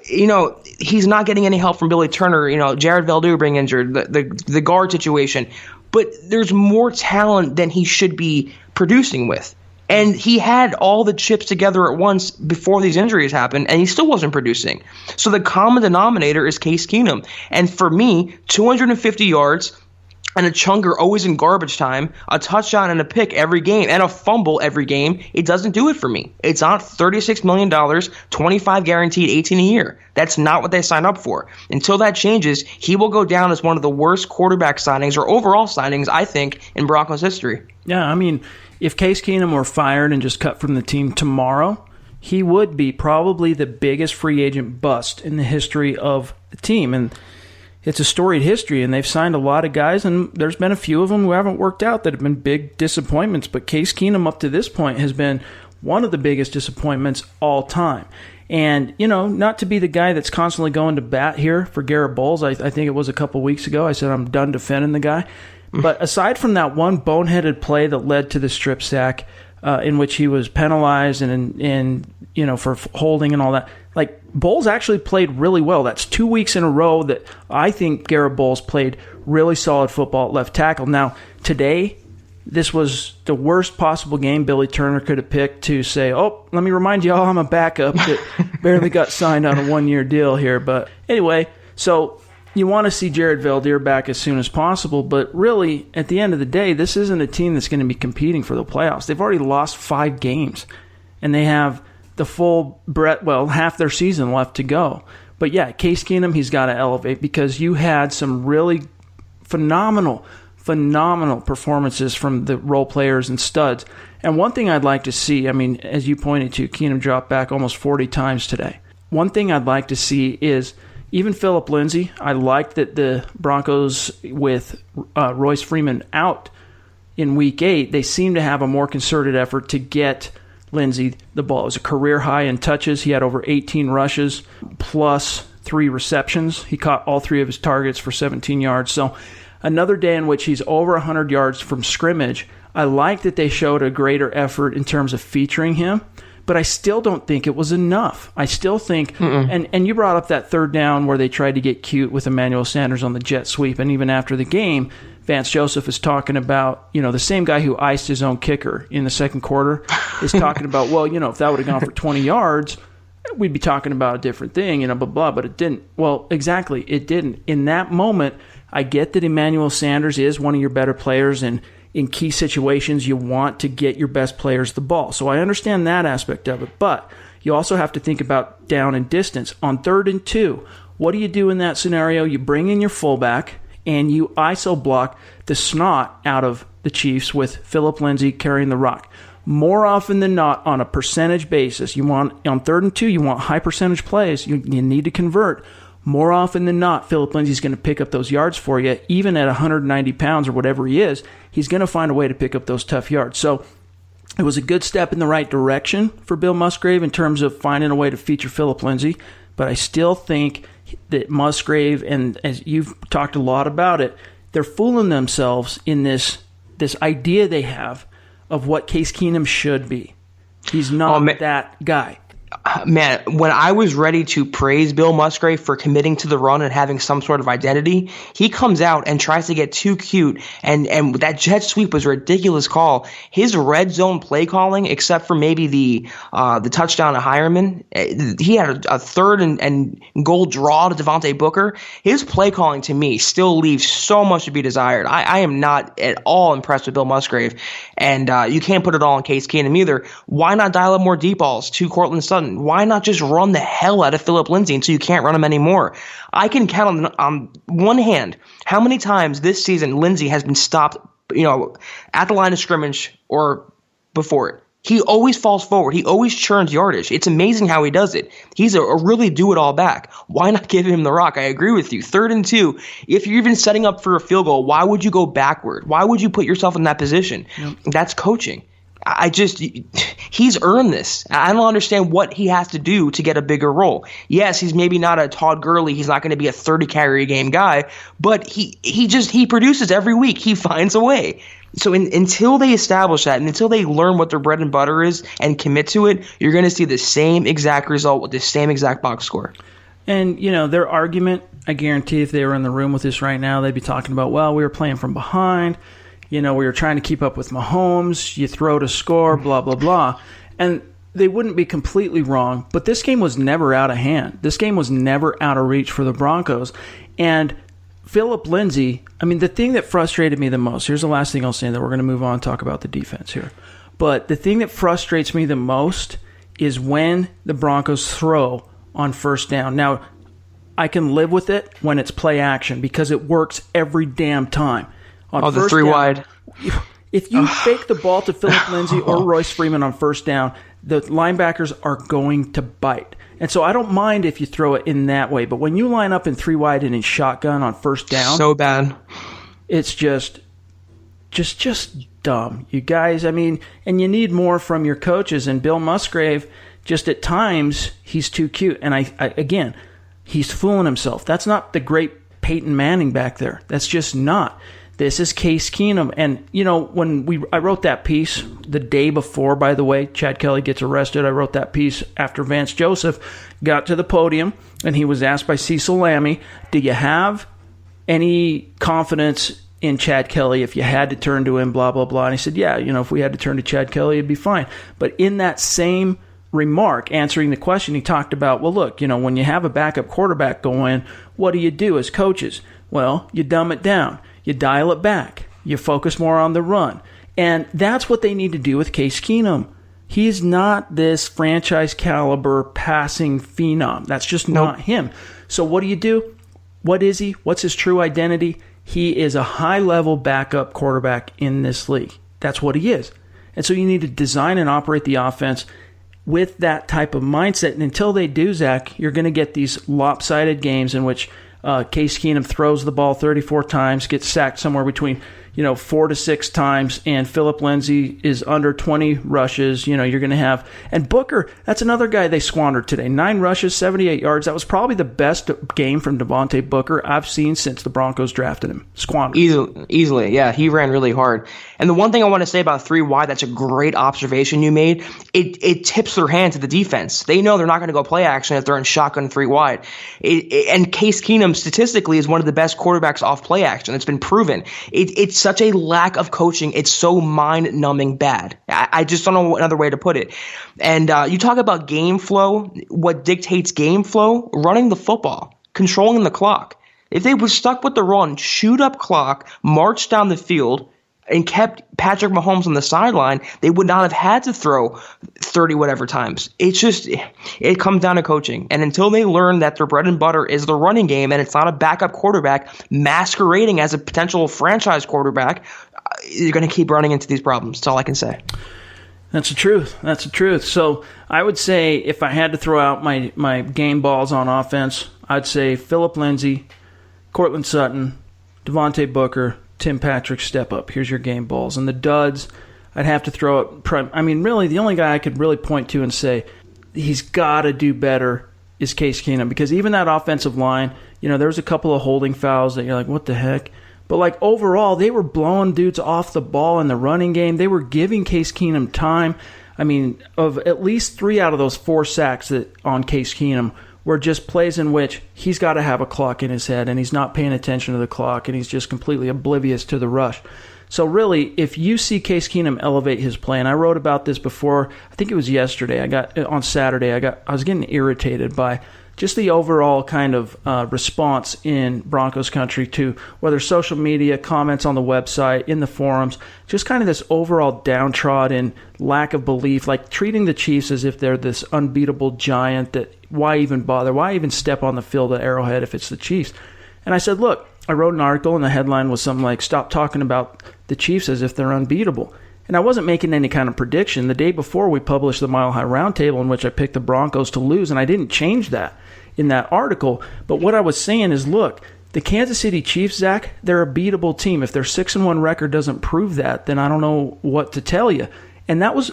Speaker 3: He's not getting any help from Billy Turner. Jared Veldheer being injured, the guard situation. But there's more talent than he should be producing with. And he had all the chips together at once before these injuries happened, and he still wasn't producing. So the common denominator is Case Keenum. And for me, 250 yards and a chunker always in garbage time, a touchdown and a pick every game, and a fumble every game, it doesn't do it for me. It's not $36 million, 25 guaranteed, 18 a year. That's not what they signed up for. Until that changes, he will go down as one of the worst quarterback signings or overall signings, I think, in Broncos history.
Speaker 2: Yeah, I mean, if Case Keenum were fired and just cut from the team tomorrow, he would be probably the biggest free agent bust in the history of the team. And it's a storied history, and they've signed a lot of guys, and there's been a few of them who haven't worked out that have been big disappointments. But Case Keenum up to this point has been one of the biggest disappointments all time. And, not to be the guy that's constantly going to bat here for Garrett Bowles, I think it was a couple weeks ago, I said I'm done defending the guy. But aside from that one boneheaded play that led to the strip sack, in which he was penalized and for holding and all that, like, Bowles actually played really well. That's 2 weeks in a row that I think Garrett Bowles played really solid football at left tackle. Now, today, this was the worst possible game Billy Turner could have picked to say, oh, let me remind you all I'm a backup that barely got signed on a 1-year deal here. But anyway, so you want to see Jared Veldheer back as soon as possible, but really, at the end of the day, this isn't a team that's going to be competing for the playoffs. They've already lost 5 games, and they have the full breadth, half their season left to go. But yeah, Case Keenum, he's got to elevate because you had some really phenomenal performances from the role players and studs. And one thing I'd like to see, I mean, as you pointed to, Keenum dropped back almost 40 times today. One thing I'd like to see is even Philip Lindsay. I liked that the Broncos, with Royce Freeman out in Week 8, they seem to have a more concerted effort to get Lindsay the ball. It was a career high in touches. He had over 18 rushes plus 3 receptions. He caught all 3 of his targets for 17 yards. So another day in which he's over 100 yards from scrimmage. I like that they showed a greater effort in terms of featuring him, but I still don't think it was enough. I still think, and you brought up that third down where they tried to get cute with Emmanuel Sanders on the jet sweep, and even after the game, Vance Joseph is talking about, the same guy who iced his own kicker in the second quarter is talking about, if that would have gone for 20 yards, we'd be talking about a different thing, blah, blah, but it didn't. Well, exactly, it didn't. In that moment, I get that Emmanuel Sanders is one of your better players, and in key situations, you want to get your best players the ball. So I understand that aspect of it, but you also have to think about down and distance. On 3rd and 2, what do you do in that scenario? You bring in your fullback, and you ISO block the snot out of the Chiefs with Philip Lindsay carrying the rock. More often than not, on a percentage basis, on 3rd and 2, you want high percentage plays. You need to convert. More often than not, Philip Lindsay's going to pick up those yards for you. Even at 190 pounds or whatever he is, he's going to find a way to pick up those tough yards. So it was a good step in the right direction for Bill Musgrave in terms of finding a way to feature Philip Lindsay. But I still think that Musgrave, and as you've talked a lot about it, they're fooling themselves in this idea they have of what Case Keenum should be. He's not that guy.
Speaker 3: Man, when I was ready to praise Bill Musgrave for committing to the run and having some sort of identity, he comes out and tries to get too cute, and that jet sweep was a ridiculous call. His red zone play calling, except for maybe the touchdown to Hireman, he had a third and goal draw to Devontae Booker. His play calling to me still leaves so much to be desired. I am not at all impressed with Bill Musgrave, and you can't put it all on Case Keenum either. Why not dial up more deep balls to Courtland Sutton? Why not just run the hell out of Philip Lindsay until you can't run him anymore? I can count on one hand how many times this season Lindsay has been stopped, at the line of scrimmage or before it. He always falls forward. He always churns yardage. It's amazing how he does it. He's a really do-it-all back. Why not give him the rock? I agree with you. 3rd and 2, if you're even setting up for a field goal, why would you go backward? Why would you put yourself in that position? Yep. That's coaching. He's earned this. I don't understand what he has to do to get a bigger role. Yes, he's maybe not a Todd Gurley. He's not going to be a 30 carry a game guy, but he produces every week. He finds a way. So until they establish that and until they learn what their bread and butter is and commit to it, you're going to see the same exact result with the same exact box score.
Speaker 2: And, their argument, I guarantee if they were in the room with us right now, they'd be talking about, well, we were playing from behind. We were trying to keep up with Mahomes. You throw to score, blah, blah, blah. And they wouldn't be completely wrong, but this game was never out of hand. This game was never out of reach for the Broncos. And Philip Lindsay, the thing that frustrated me the most, here's the last thing I'll say, that we're going to move on and talk about the defense here. But the thing that frustrates me the most is when the Broncos throw on first down. Now, I can live with it when it's play action because it works every damn time.
Speaker 3: The 3 wide.
Speaker 2: If you fake the ball to Philip Lindsay or Royce Freeman on first down, the linebackers are going to bite. And so I don't mind if you throw it in that way. But when you line up in 3 wide and in shotgun on first down.
Speaker 3: So bad.
Speaker 2: It's just dumb. You guys, and you need more from your coaches. And Bill Musgrave, just at times, he's too cute. And again, he's fooling himself. That's not the great Peyton Manning back there. That's just not. This is Case Keenum. And, when I wrote that piece the day before, by the way, Chad Kelly gets arrested. I wrote that piece after Vance Joseph got to the podium, and he was asked by Cecil Lammey, do you have any confidence in Chad Kelly if you had to turn to him, blah, blah, blah. And he said, yeah, if we had to turn to Chad Kelly, it'd be fine. But in that same remark, answering the question, he talked about, well, look, when you have a backup quarterback go in, what do you do as coaches? Well, you dumb it down. You dial it back. You focus more on the run. And that's what they need to do with Case Keenum. He's not this franchise caliber passing phenom. That's just not him. So what do? What is he? What's his true identity? He is a high-level backup quarterback in this league. That's what he is. And so you need to design and operate the offense with that type of mindset. And until they do, Zach, you're going to get these lopsided games in which Case Keenum throws the ball 34 times, gets sacked somewhere between 4 to 6 times, and Philip Lindsay is under 20 rushes. You're going to have, and Booker, that's another guy they squandered today. 9 rushes, 78 yards. That was probably the best game from Devontae Booker I've seen since the Broncos drafted him. Squandered.
Speaker 3: Easily, yeah. He ran really hard. And the one thing I want to say about 3 wide, that's a great observation you made. It tips their hand to the defense. They know they're not going to go play action if they're in shotgun 3 wide. And Case Keenum statistically is one of the best quarterbacks off play action. It's been proven. It's such a lack of coaching. It's so mind-numbing bad. I just don't know another way to put it. And you talk about game flow. What dictates game flow? Running the football, controlling the clock. If they were stuck with the run, shoot up clock, march down the field, and kept Patrick Mahomes on the sideline, they would not have had to throw 30 whatever times. It comes down to coaching. And until they learn that their bread and butter is the running game and it's not a backup quarterback masquerading as a potential franchise quarterback, you're going to keep running into these problems. That's all I can say.
Speaker 2: That's the truth. So I would say if I had to throw out my game balls on offense, I'd say Philip Lindsay, Courtland Sutton, Devontae Booker, Tim Patrick, step up. Here's your game balls. And the duds, I'd have to throw it. Really, the only guy I could really point to and say he's got to do better is Case Keenum, because even that offensive line, there was a couple of holding fouls that you're like, what the heck? But overall, they were blowing dudes off the ball in the running game. They were giving Case Keenum time. I mean, of at least 3 out of those 4 sacks on Case Keenum were just plays in which he's got to have a clock in his head and he's not paying attention to the clock and he's just completely oblivious to the rush. So really, if you see Case Keenum elevate his play, and I wrote about this before, I think it was yesterday, on Saturday, I was getting irritated by just the overall kind of response in Broncos country to whether social media, comments on the website, in the forums, just kind of this overall downtrodden lack of belief, like treating the Chiefs as if they're this unbeatable giant that why even bother? Why even step on the field at Arrowhead if it's the Chiefs? And I said, look, I wrote an article and the headline was something like, stop talking about the Chiefs as if they're unbeatable. And I wasn't making any kind of prediction. The day before we published the Mile High Roundtable in which I picked the Broncos to lose, and I didn't change that in that article. But what I was saying is, look, the Kansas City Chiefs, Zach, they're a beatable team. If their 6-1 record doesn't prove that, then I don't know what to tell you. And that was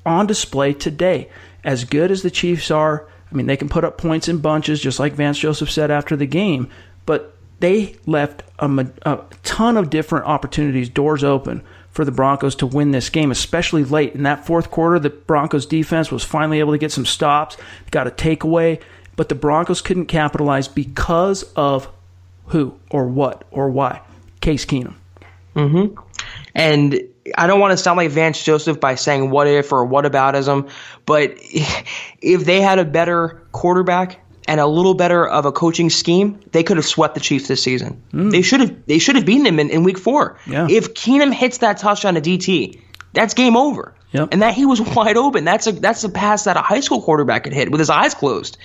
Speaker 2: on display today. As good as the Chiefs are, I mean, they can put up points in bunches, just like Vance Joseph said after the game, but they left a ton of different opportunities, doors open for the Broncos to win this game, especially late. In that fourth quarter, the Broncos defense was finally able to get some stops, got a takeaway, but the Broncos couldn't capitalize because of who or what or why? Case Keenum.
Speaker 3: Mm-hmm. And I don't want to sound like Vance Joseph by saying what if or whataboutism, but if they had a better quarterback and a little better of a coaching scheme, they could have swept the Chiefs this season. They should have beaten them in week 4.
Speaker 2: Yeah.
Speaker 3: If Keenum hits that touchdown to DT, that's game over.
Speaker 2: Yep.
Speaker 3: And that he was wide open. That's a pass that a high school quarterback could hit with his eyes closed.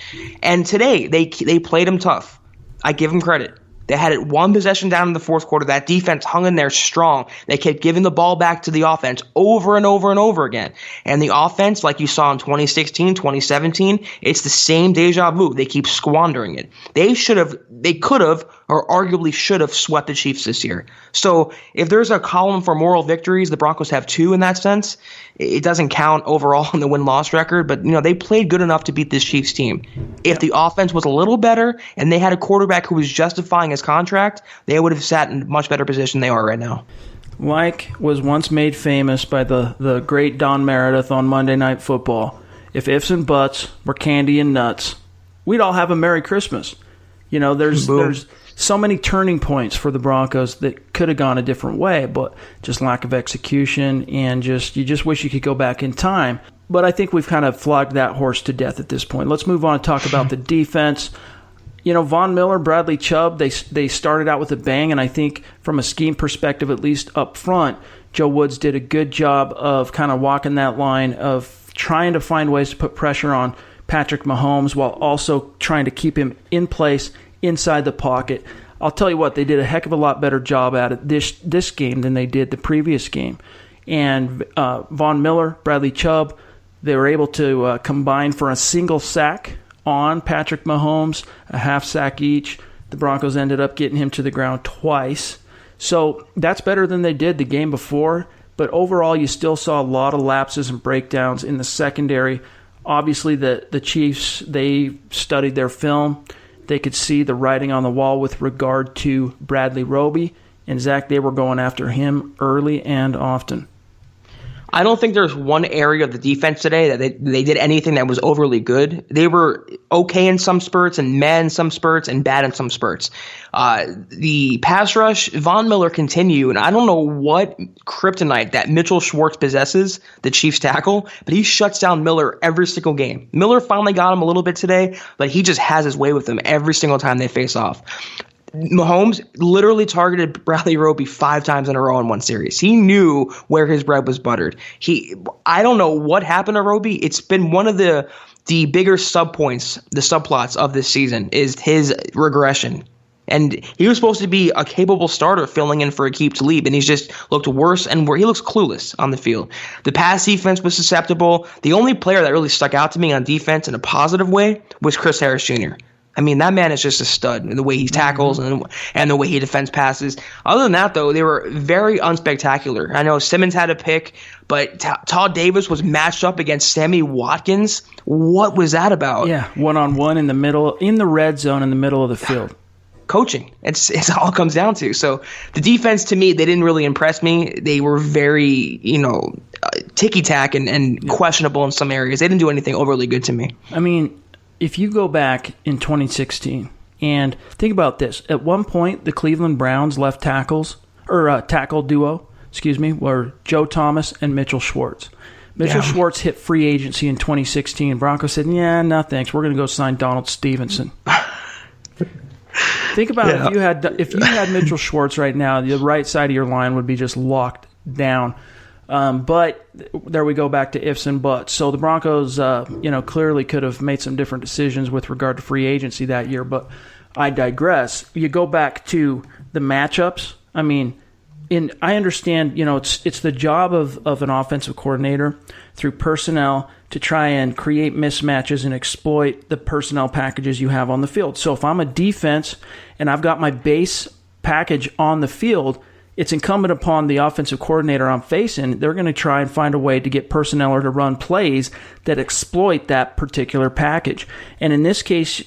Speaker 3: And today they played him tough. I give him credit. They had it one possession down in the fourth quarter. That defense hung in there strong. They kept giving the ball back to the offense over and over and over again. And the offense, like you saw in 2016, 2017, it's the same deja vu. They keep squandering it. They could have, or arguably should have swept the Chiefs this year. So if there's a column for moral victories, the Broncos have 2 in that sense. It doesn't count overall in the win-loss record, but they played good enough to beat this Chiefs team. If the offense was a little better and they had a quarterback who was justifying his contract, they would have sat in a much better position than they are right now.
Speaker 2: Like was once made famous by the great Don Meredith on Monday Night Football, if ifs and buts were candy and nuts, we'd all have a Merry Christmas. There's so many turning points for the Broncos that could have gone a different way, but just lack of execution and you just wish you could go back in time. But I think we've kind of flogged that horse to death at this point. Let's move on and talk about the defense. Von Miller, Bradley Chubb, they started out with a bang, and I think from a scheme perspective, at least up front, Joe Woods did a good job of kind of walking that line of trying to find ways to put pressure on Patrick Mahomes while also trying to keep him in place inside the pocket. I'll tell you what, they did a heck of a lot better job at it this game than they did the previous game. And Von Miller, Bradley Chubb, they were able to combine for a single sack on Patrick Mahomes, a half sack each. The Broncos ended up getting him to the ground twice. So that's better than they did the game before. But overall, you still saw a lot of lapses and breakdowns in the secondary. Obviously, the Chiefs, they studied their film. They could see the writing on the wall with regard to Bradley Roby. And Zach, they were going after him early and often.
Speaker 3: I don't think there's one area of the defense today that they did anything that was overly good. They were okay in some spurts and meh in some spurts and bad in some spurts. The pass rush, Von Miller continue, and I don't know what kryptonite that Mitchell Schwartz possesses, the Chiefs tackle, but he shuts down Miller every single game. Miller finally got him a little bit today, but he just has his way with him every single time they face off. Mahomes literally targeted Bradley Roby 5 times in a row in one series. He knew where his bread was buttered. I don't know what happened to Roby. It's been one of the bigger subplots of this season is his regression. And he was supposed to be a capable starter filling in for Aqib Talib, and he's just looked worse and he looks clueless on the field. The pass defense was susceptible. The only player that really stuck out to me on defense in a positive way was Chris Harris Jr. I mean, that man is just a stud in the way he tackles and the way he defends passes. Other than that, though, they were very unspectacular. I know Simmons had a pick, but Todd Davis was matched up against Sammy Watkins. What was that about?
Speaker 2: Yeah, one-on-one in the middle, in the red zone in the middle of the field.
Speaker 3: Coaching. It's all it comes down to. So the defense, to me, they didn't really impress me. They were very, ticky-tack and questionable in some areas. They didn't do anything overly good to me.
Speaker 2: I mean, if you go back in 2016 and think about this, at one point the Cleveland Browns left tackle duo, were Joe Thomas and Mitchell Schwartz. Mitchell Schwartz hit free agency in 2016. Broncos said, no thanks, we're going to go sign Donald Stevenson. Think about if you had Mitchell Schwartz right now, the right side of your line would be just locked down. But there we go back to ifs and buts. So the Broncos, clearly could have made some different decisions with regard to free agency that year. But I digress. You go back to the matchups. I mean, I understand. It's the job of an offensive coordinator through personnel to try and create mismatches and exploit the personnel packages you have on the field. So if I'm a defense and I've got my base package on the field, it's incumbent upon the offensive coordinator I'm facing. They're going to try and find a way to get personnel or to run plays that exploit that particular package. And in this case,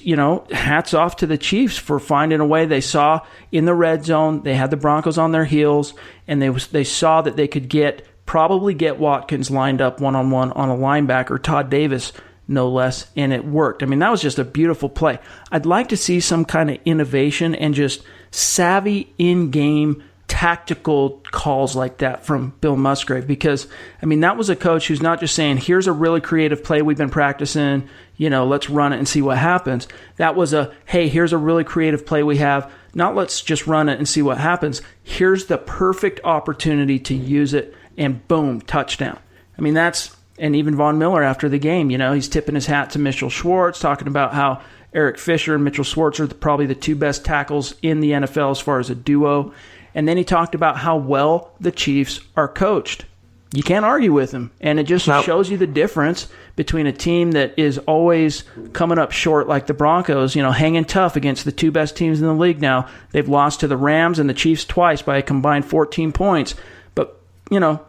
Speaker 2: hats off to the Chiefs for finding a way. They saw in the red zone, they had the Broncos on their heels, and they saw that they could probably get Watkins lined up one-on-one on a linebacker, Todd Davis, no less, and it worked. I mean, that was just a beautiful play. I'd like to see some kind of innovation and just savvy in-game tactical calls like that from Bill Musgrave, because, I mean, that was a coach who's not just saying, here's a really creative play we've been practicing, let's run it and see what happens. That was hey, here's a really creative play we have, not let's just run it and see what happens. Here's the perfect opportunity to use it, and boom, touchdown. I mean, and even Von Miller after the game, he's tipping his hat to Mitchell Schwartz, talking about how Eric Fisher and Mitchell Schwartz are probably the two best tackles in the NFL as far as a duo. And then he talked about how well the Chiefs are coached. You can't argue with him. And it just shows you the difference between a team that is always coming up short like the Broncos, hanging tough against the two best teams in the league now. They've lost to the Rams and the Chiefs twice by a combined 14 points. But,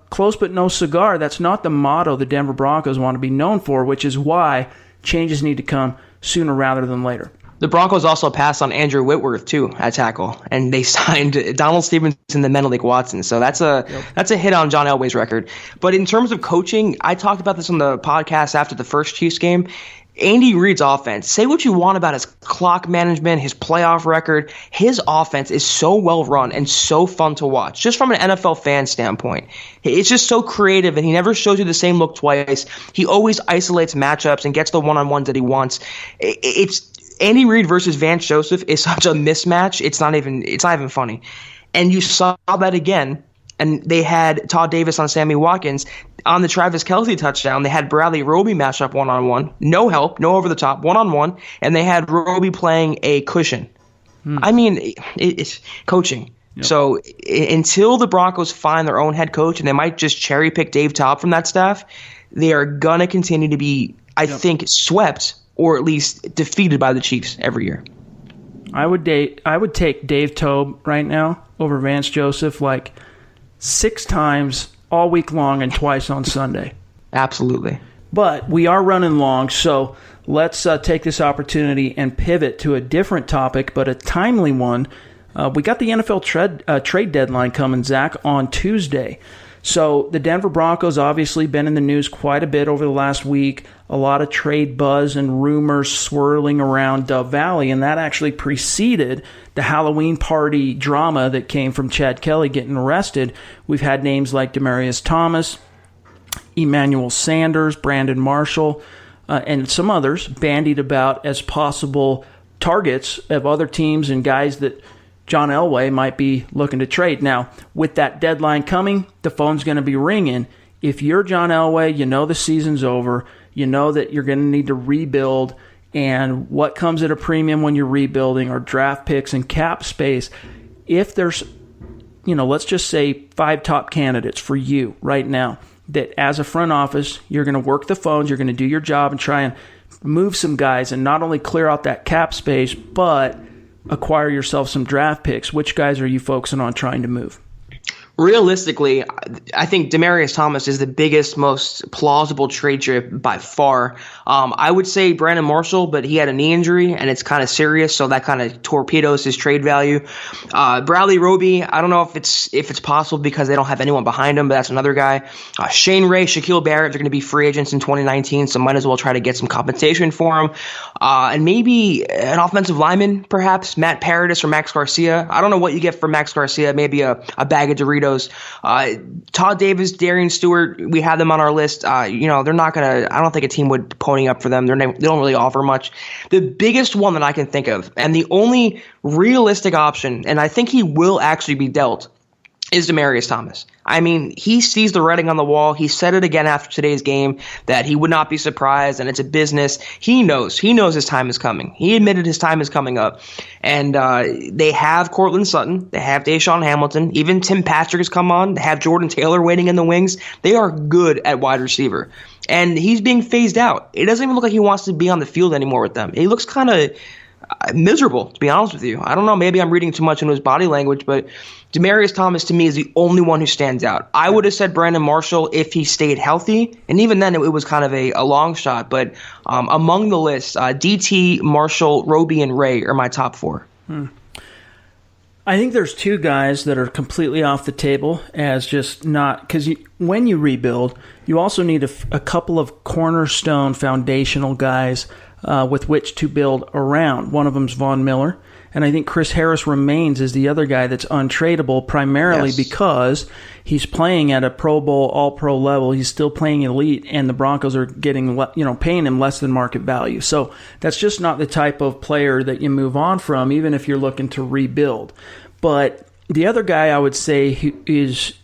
Speaker 2: close but no cigar. That's not the motto the Denver Broncos want to be known for, which is why changes need to come sooner rather than later.
Speaker 3: The Broncos also passed on Andrew Whitworth, too, at tackle, and they signed Donald Stevenson and Menelik Watson. So that's a hit on John Elway's record. But in terms of coaching, I talked about this on the podcast after the first Chiefs game. Andy Reid's offense, say what you want about his clock management, his playoff record, his offense is so well run and so fun to watch, just from an NFL fan standpoint. It's just so creative, and he never shows you the same look twice. He always isolates matchups and gets the one-on-ones that he wants. It's Andy Reid versus Vance Joseph is such a mismatch. It's not even funny. And you saw that again. And they had Todd Davis on Sammy Watkins. On the Travis Kelce touchdown, they had Bradley Roby match up one-on-one. No help, no over the top, one-on-one. And they had Roby playing a cushion. I mean, it's coaching. Yep. So until the Broncos find their own head coach, and they might just cherry-pick Dave Topp from that staff, they are going to continue to be, I think, swept or at least defeated by the Chiefs every year.
Speaker 2: I would take Dave Toub right now over Vance Joseph like 6 times all week long and twice on Sunday.
Speaker 3: Absolutely.
Speaker 2: But we are running long, so let's take this opportunity and pivot to a different topic, but a timely one. We got the NFL trade deadline coming, Zach, on Tuesday. So the Denver Broncos obviously been in the news quite a bit over the last week. A lot of trade buzz and rumors swirling around Dove Valley, and that actually preceded the Halloween party drama that came from Chad Kelly getting arrested. We've had names like Demaryius Thomas, Emmanuel Sanders, Brandon Marshall, and some others bandied about as possible targets of other teams and guys that John Elway might be looking to trade. Now, with that deadline coming, the phone's going to be ringing. If you're John Elway, you know the season's over. You know that you're going to need to rebuild. And what comes at a premium when you're rebuilding are draft picks and cap space. If there's, let's just say 5 top candidates for you right now, that as a front office, you're going to work the phones, you're going to do your job and try and move some guys and not only clear out that cap space, but acquire yourself some draft picks. Which guys are you focusing on trying to move?
Speaker 3: Realistically, I think Demaryius Thomas is the biggest, most plausible trade chip by far. I would say Brandon Marshall, but he had a knee injury and it's kind of serious, so that kind of torpedoes his trade value. Bradley Roby, I don't know if it's possible because they don't have anyone behind him, but that's another guy. Shane Ray, Shaquille Barrett, they're going to be free agents in 2019, so might as well try to get some compensation for them. And maybe an offensive lineman, perhaps Matt Paradis or Max Garcia. I don't know what you get for Max Garcia. Maybe a bag of Doritos. Todd Davis, Darian Stewart, we have them on our list. They're not going to – I don't think a team would pony up for them. They don't really offer much. The biggest one that I can think of, and the only realistic option, and I think he will actually be dealt, is Demaryius Thomas. I mean, he sees the writing on the wall. He said it again after today's game that he would not be surprised, and it's a business. He knows his time is coming. He admitted his time is coming up. And they have Cortland Sutton. They have Deshaun Hamilton. Even Tim Patrick has come on. They have Jordan Taylor waiting in the wings. They are good at wide receiver. And he's being phased out. It doesn't even look like he wants to be on the field anymore with them. He looks kind of miserable, to be honest with you. I don't know. Maybe I'm reading too much into his body language, but Demaryius Thomas to me is the only one who stands out. I would have said Brandon Marshall if he stayed healthy, and even then it was kind of a long shot. But among the list, DT, Marshall, Roby, and Ray are my top four.
Speaker 2: I think there's two guys that are completely off the table as just not – because when you rebuild, you also need a couple of cornerstone foundational guys with which to build around. One of them's Von Miller, and I think Chris Harris remains as the other guy that's untradeable primarily because he's playing at a Pro Bowl, All-Pro level. He's still playing elite, and the Broncos are paying him less than market value. So that's just not the type of player that you move on from, even if you're looking to rebuild. But the other guy I would say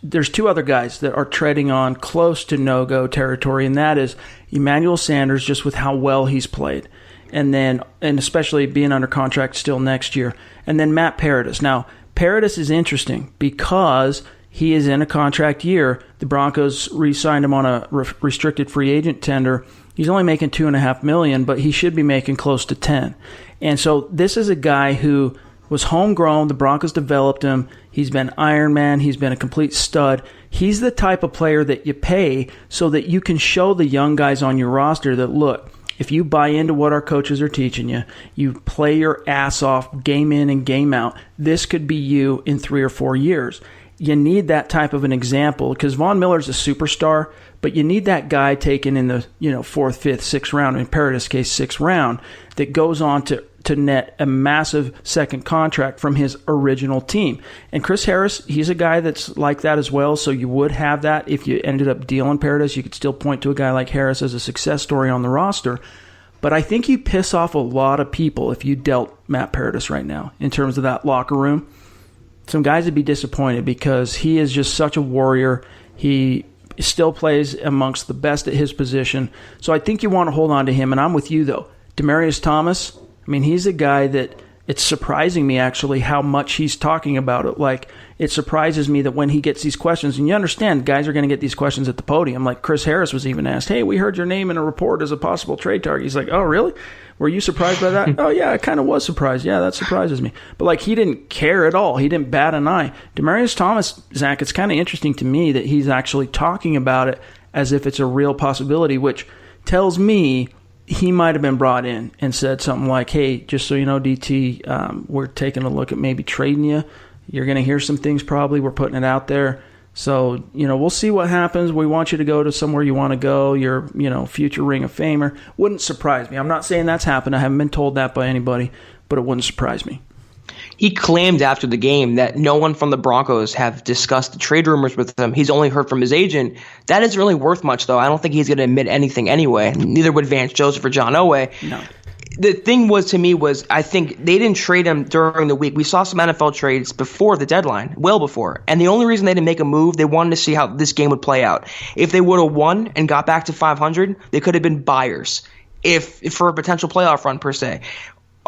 Speaker 2: there's two other guys that are treading on close to no-go territory, and that is Emmanuel Sanders, just with how well he's played, and especially being under contract still next year, and then Matt Paradis. Now, Paradis is interesting because he is in a contract year. The Broncos re-signed him on a restricted free agent tender. He's only making $2.5 million, but he should be making close to 10. And so this is a guy who was homegrown. The Broncos developed him. He's been Iron Man. He's been a complete stud. He's the type of player that you pay so that you can show the young guys on your roster that, look, if you buy into what our coaches are teaching you, you play your ass off game in and game out, this could be you in 3 or 4 years. You need that type of an example because Von Miller's a superstar, but you need that guy taken in the 4th, 5th, 6th round, in Paradis' case 6th round, that goes on to net a massive second contract from his original team. And Chris Harris, he's a guy that's like that as well, so you would have that if you ended up dealing Paradis. You could still point to a guy like Harris as a success story on the roster. But I think you piss off a lot of people if you dealt Matt Paradis right now in terms of that locker room. Some guys would be disappointed because he is just such a warrior. He still plays amongst the best at his position. So I think you want to hold on to him. And I'm with you, though. Demaryius Thomas, I mean, he's a guy that it's surprising me, actually, how much he's talking about it. Like, it surprises me that when he gets these questions, and you understand guys are going to get these questions at the podium. Like Chris Harris was even asked, hey, we heard your name in a report as a possible trade target. He's like, oh, really? Were you surprised by that? Oh, yeah, I kind of was surprised. Yeah, that surprises me. But, like, he didn't care at all. He didn't bat an eye. Demaryius Thomas, Zach, it's kind of interesting to me that he's actually talking about it as if it's a real possibility, which tells me he might have been brought in and said something like, hey, just so you know, DT, we're taking a look at maybe trading you. You're going to hear some things probably. We're putting it out there. So, we'll see what happens. We want you to go to somewhere you want to go. You're, future Ring of Famer. Wouldn't surprise me. I'm not saying that's happened. I haven't been told that by anybody, but it wouldn't surprise me.
Speaker 3: He claimed after the game that no one from the Broncos have discussed the trade rumors with him. He's only heard from his agent. That isn't really worth much, though. I don't think he's going to admit anything anyway. Neither would Vance Joseph or John Elway.
Speaker 2: No.
Speaker 3: The thing was, I think they didn't trade him during the week. We saw some NFL trades before the deadline, well before. And the only reason they didn't make a move, they wanted to see how this game would play out. If they would have won and got back to 500, they could have been buyers if for a potential playoff run, per se.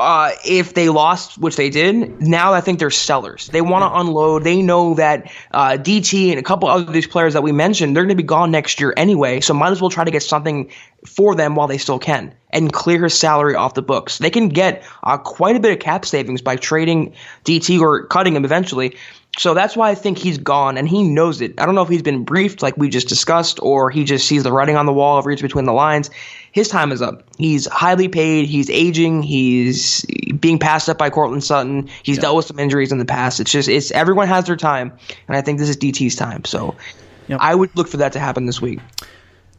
Speaker 3: If they lost, which they did, now I think they're sellers. They want to unload. They know that DT and a couple other these players that we mentioned, they're going to be gone next year anyway, so might as well try to get something for them while they still can and clear his salary off the books. They can get quite a bit of cap savings by trading DT or cutting him eventually. So that's why I think he's gone, and he knows it. I don't know if he's been briefed like we just discussed, or he just sees the writing on the wall, reads between the lines. His time is up. He's highly paid. He's aging. He's being passed up by Cortland Sutton. He's dealt with some injuries in the past. It's everyone has their time, and I think this is DT's time. So I would look for that to happen this week.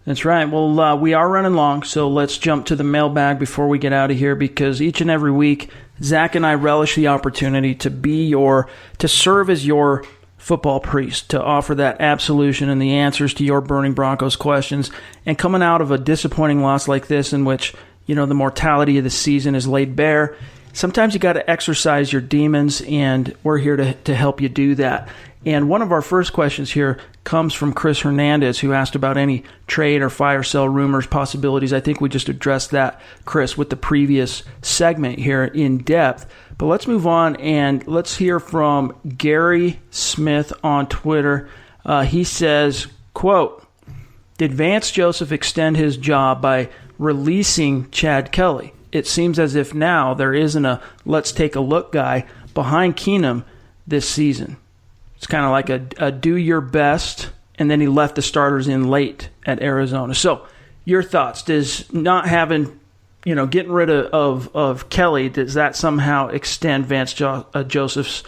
Speaker 2: That's right. Well, we are running long, so let's jump to the mailbag before we get out of here, because each and every week, Zach and I relish the opportunity to serve as your football priest, to offer that absolution and the answers to your burning Broncos questions. And coming out of a disappointing loss like this, in which, the mortality of the season is laid bare, sometimes you got to exercise your demons, and we're here to help you do that. And one of our first questions here comes from Chris Hernandez, who asked about any trade or fire sale rumors, possibilities. I think we just addressed that, Chris, with the previous segment here in depth. But let's move on, and let's hear from Gary Smith on Twitter. He says, quote, "Did Vance Joseph extend his job by releasing Chad Kelly? It seems as if now there isn't a let's take a look guy behind Keenum this season. It's kind of like a do your best," and then he left the starters in late at Arizona. So your thoughts? Does not having, getting rid of Kelly, does that somehow extend Vance Joseph's,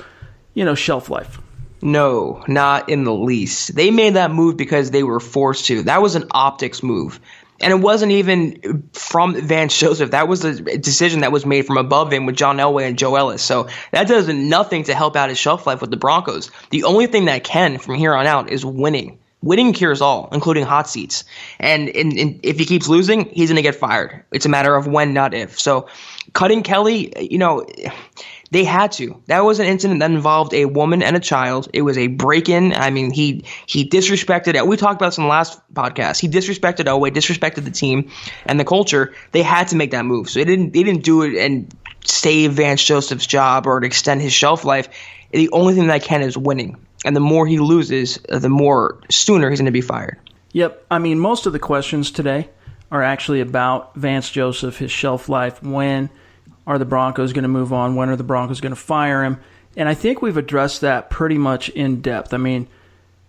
Speaker 2: shelf life?
Speaker 3: No, not in the least. They made that move because they were forced to. That was an optics move. And it wasn't even from Vance Joseph. That was a decision that was made from above him with John Elway and Joe Ellis. So that does nothing to help out his shelf life with the Broncos. The only thing that can from here on out is winning. Winning cures all, including hot seats. And if he keeps losing, he's going to get fired. It's a matter of when, not if. So cutting Kelly, they had to. That was an incident that involved a woman and a child. It was a break-in. I mean, he disrespected it. We talked about this in the last podcast. He disrespected Elway, disrespected the team and the culture. They had to make that move. So they didn't do it and save Vance Joseph's job or to extend his shelf life. The only thing that can is winning. And the more he loses, the more sooner he's going to be fired.
Speaker 2: Yep. I mean, most of the questions today are actually about Vance Joseph, his shelf life. When are the Broncos going to move on? When are the Broncos going to fire him? And I think we've addressed that pretty much in depth. I mean,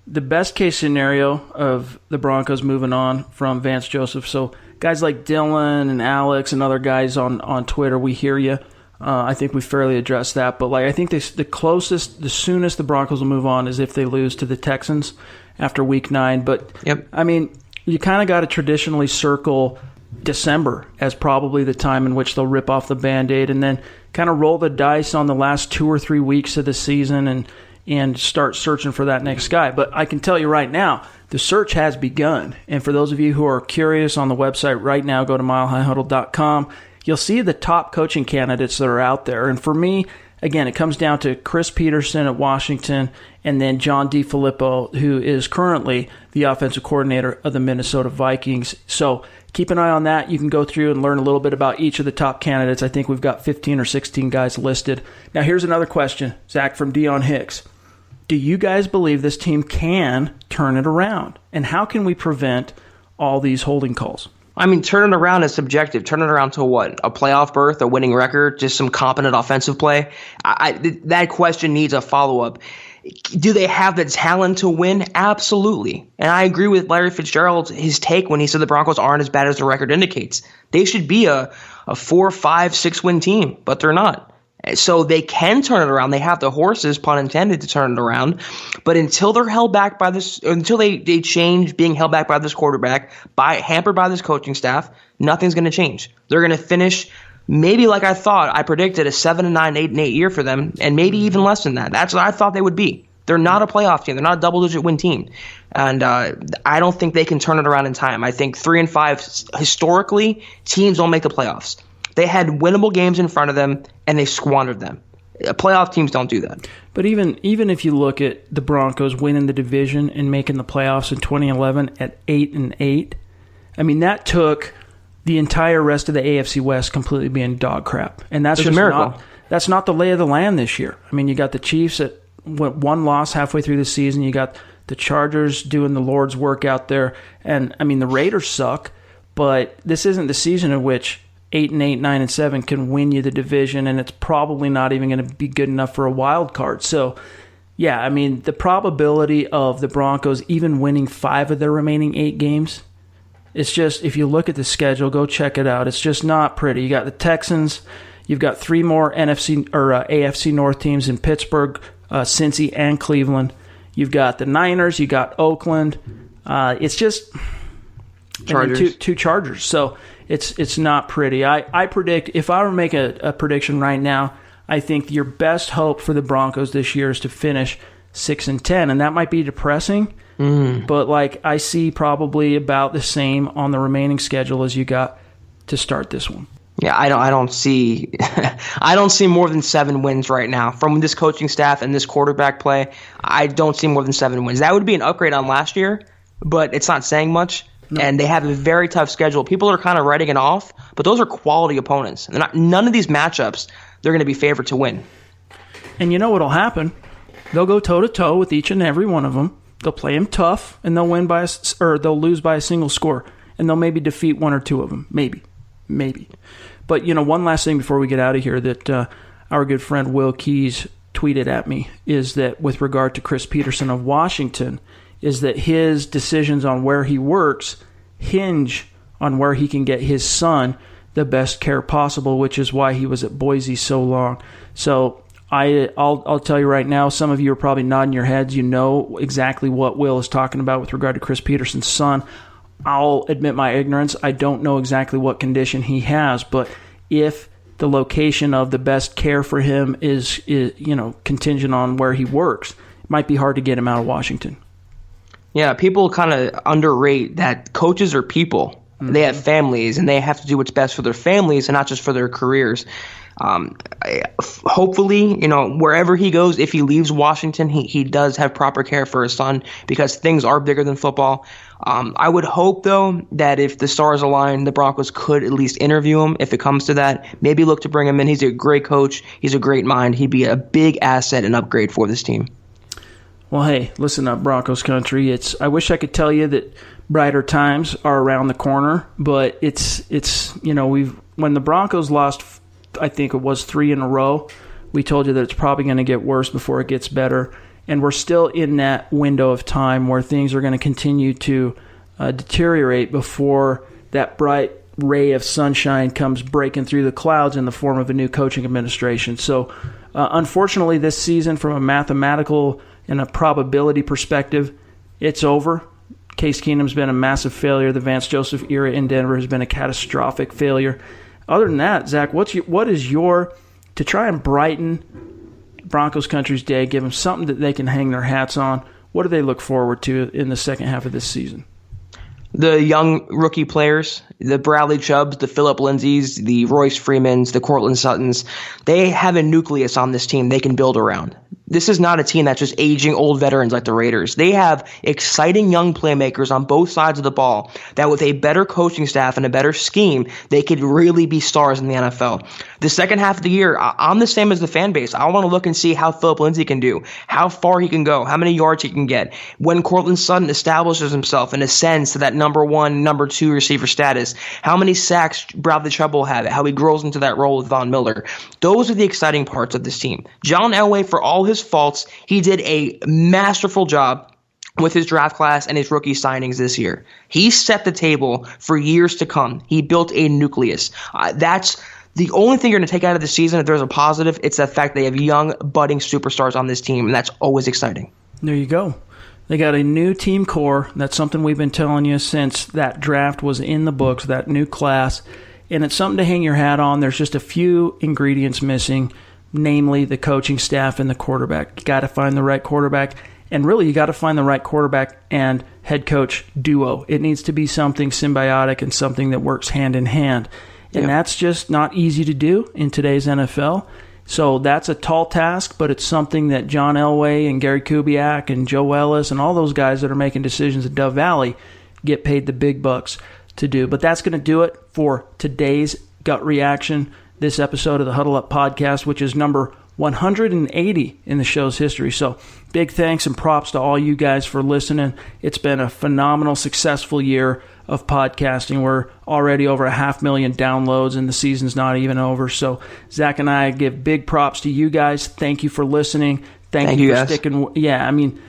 Speaker 2: the best case scenario of the Broncos moving on from Vance Joseph. So guys like Dylan and Alex and other guys on Twitter, we hear you. I think we fairly addressed that. But I think the soonest the Broncos will move on is if they lose to the Texans after Week 9. But,
Speaker 3: yep.
Speaker 2: I mean, you kind of got to traditionally circle December as probably the time in which they'll rip off the Band-Aid and then kind of roll the dice on the last 2 or 3 weeks of the season and start searching for that next guy. But I can tell you right now, the search has begun. And for those of you who are curious, on the website right now, go to milehighhuddle.com. You'll see the top coaching candidates that are out there. And for me, again, it comes down to Chris Peterson at Washington and then John DeFilippo, who is currently the offensive coordinator of the Minnesota Vikings. So keep an eye on that. You can go through and learn a little bit about each of the top candidates. I think we've got 15 or 16 guys listed. Now, here's another question, Zach, from Dion Hicks. Do you guys believe this team can turn it around? And how can we prevent all these holding calls?
Speaker 3: I mean, turn it around is subjective. Turn it around to what? A playoff berth, a winning record, just some competent offensive play? That question needs a follow-up. Do they have the talent to win? Absolutely. And I agree with Larry Fitzgerald, his take when he said the Broncos aren't as bad as the record indicates. They should be a 4, 5, 6 win team, but they're not. So they can turn it around. They have the horses, pun intended, to turn it around. But until they're held back by this, until they change being held back by this quarterback, hampered by this coaching staff, nothing's going to change. They're going to finish maybe like I thought. I predicted a 7-9, 8-8 year for them, and maybe even less than that. That's what I thought they would be. They're not a playoff team. They're not a double-digit win team. And I don't think they can turn it around in time. I think 3-5, historically, teams don't make the playoffs. They had winnable games in front of them, and they squandered them. Playoff teams don't do that.
Speaker 2: But even if you look at the Broncos winning the division and making the playoffs in 2011 at 8-8, I mean, that took the entire rest of the AFC West completely being dog crap. And that's just a miracle. That's not the lay of the land this year. I mean, you got the Chiefs at one loss halfway through the season. You got the Chargers doing the Lord's work out there. And, I mean, the Raiders suck, but this isn't the season in which 8-8, 9-7 can win you the division, and it's probably not even going to be good enough for a wild card. So Yeah, I mean, the probability of the Broncos even winning 5 of their remaining 8 games, it's just, if you look at the schedule, go check it out. It's just not pretty. You got the Texans, you've got 3 more AFC North teams in Pittsburgh, Cincy, and Cleveland. You've got the Niners, you got Oakland. It's just
Speaker 3: Chargers.
Speaker 2: Two Chargers. So it's not pretty. I predict, if I were to make a prediction right now, I think your best hope for the Broncos this year is to finish 6-10, and that might be depressing. But I see probably about the same on the remaining schedule as you got to start this one.
Speaker 3: Yeah, I don't see I don't see more than 7 wins right now from this coaching staff and this quarterback play. I don't see more than 7 wins. That would be an upgrade on last year, but it's not saying much. No. And they have a very tough schedule. People are kind of writing it off, but those are quality opponents. None of these matchups they're going to be favored to win.
Speaker 2: And you know what'll happen? They'll go toe-to-toe with each and every one of them. They'll play them tough, and they'll they'll lose by a single score, and they'll maybe defeat 1 or 2 of them. Maybe. But, one last thing before we get out of here that our good friend Will Keys tweeted at me is that with regard to Chris Peterson of Washington, is that his decisions on where he works hinge on where he can get his son the best care possible, which is why he was at Boise so long. So I'll tell you right now, some of you are probably nodding your heads. You know exactly what Will is talking about with regard to Chris Peterson's son. I'll admit my ignorance. I don't know exactly what condition he has, but if the location of the best care for him is contingent on where he works, it might be hard to get him out of Washington.
Speaker 3: Yeah, people kind of underrate that coaches are people. They have families, and they have to do what's best for their families and not just for their careers. Hopefully, wherever he goes, if he leaves Washington, he does have proper care for his son because things are bigger than football. I would hope, though, that if the stars align, the Broncos could at least interview him if it comes to that. Maybe look to bring him in. He's a great coach. He's a great mind. He'd be a big asset and upgrade for this team.
Speaker 2: Well, hey, listen up, Broncos country. I wish I could tell you that brighter times are around the corner, but it's when the Broncos lost, I think it was 3 in a row, we told you that it's probably going to get worse before it gets better, and we're still in that window of time where things are going to continue to deteriorate before that bright ray of sunshine comes breaking through the clouds in the form of a new coaching administration. So, unfortunately, this season, from a mathematical and a probability perspective, it's over. Case Keenum's been a massive failure. The Vance Joseph era in Denver has been a catastrophic failure. Other than that, Zach, what is your, to try and brighten Broncos country's day, give them something that they can hang their hats on, what do they look forward to in the second half of this season?
Speaker 3: The young rookie players, the Bradley Chubbs, the Phillip Lindsays, the Royce Freemans, the Cortland Suttons, they have a nucleus on this team they can build around. This is not a team that's just aging old veterans like the Raiders. They have exciting young playmakers on both sides of the ball that with a better coaching staff and a better scheme, they could really be stars in the NFL. The second half of the year, I'm the same as the fan base. I want to look and see how Phillip Lindsay can do, how far he can go, how many yards he can get. When Cortland Sutton establishes himself and ascends to that number 1, number 2 receiver status, how many sacks Bradley Chubb will have, how he grows into that role with Von Miller. Those are the exciting parts of this team. John Elway, for all his faults, he did a masterful job with his draft class and his rookie signings this year. He set the table for years to come. He built a nucleus. That's the only thing you're going to take out of the season, if there's a positive, it's the fact they have young, budding superstars on this team, and that's always exciting.
Speaker 2: There you go. They got a new team core. That's something we've been telling you since that draft was in the books, that new class, and it's something to hang your hat on. There's just a few ingredients missing, namely the coaching staff and the quarterback. You got to find the right quarterback, and really you got to find the right quarterback and head coach duo. It needs to be something symbiotic and something that works hand in hand, and that's just not easy to do in today's NFL. So that's a tall task, but it's something that John Elway and Gary Kubiak and Joe Ellis and all those guys that are making decisions at Dove Valley get paid the big bucks to do. But that's going to do it for today's Gut Reaction, this episode of the Huddle Up Podcast, which is number 180 in the show's history. So big thanks and props to all you guys for listening. It's been a phenomenal, successful year of podcasting. We're already over 500,000 downloads and the season's not even over. So Zach and I give big props to you guys. Thank you for listening.
Speaker 3: Thank
Speaker 2: you
Speaker 3: you
Speaker 2: for
Speaker 3: guys.
Speaker 2: sticking. Yeah, I mean,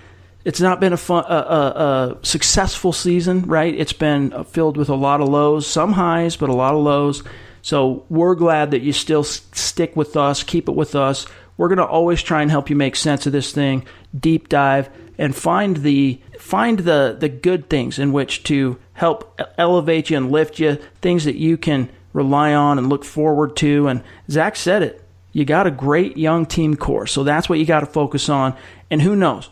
Speaker 2: it's not been a successful season, right? It's been filled with a lot of lows, some highs, but a lot of lows. So we're glad that you still stick with us, keep it with us. We're going to always try and help you make sense of this thing, deep dive, and find the good things in which to help elevate you and lift you, things that you can rely on and look forward to. And Zach said it. You got a great young team core, so that's what you got to focus on. And who knows?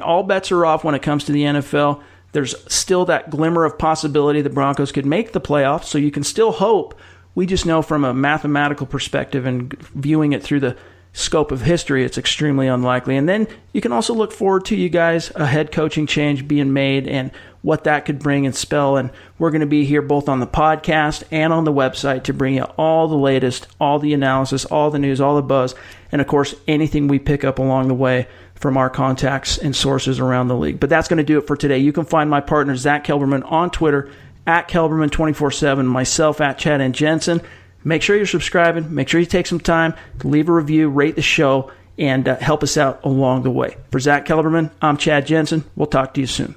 Speaker 2: All bets are off when it comes to the NFL. There's still that glimmer of possibility the Broncos could make the playoffs, so you can still hope. We just know from a mathematical perspective and viewing it through the scope of history, it's extremely unlikely. And then you can also look forward to, you guys, a head coaching change being made and what that could bring and spell. And we're going to be here both on the podcast and on the website to bring you all the latest, all the analysis, all the news, all the buzz, and of course, anything we pick up along the way from our contacts and sources around the league. But that's going to do it for today. You can find my partner, Zack Kelberman, on Twitter, at Kelberman247, myself, at Chad and Jensen. Make sure you're subscribing. Make sure you take some time to leave a review, rate the show, and help us out along the way. For Zack Kelberman, I'm Chad Jensen. We'll talk to you soon.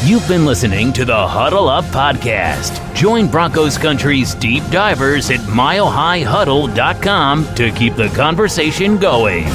Speaker 1: You've been listening to the Huddle Up Podcast. Join Broncos Country's deep divers at milehighhuddle.com to keep the conversation going.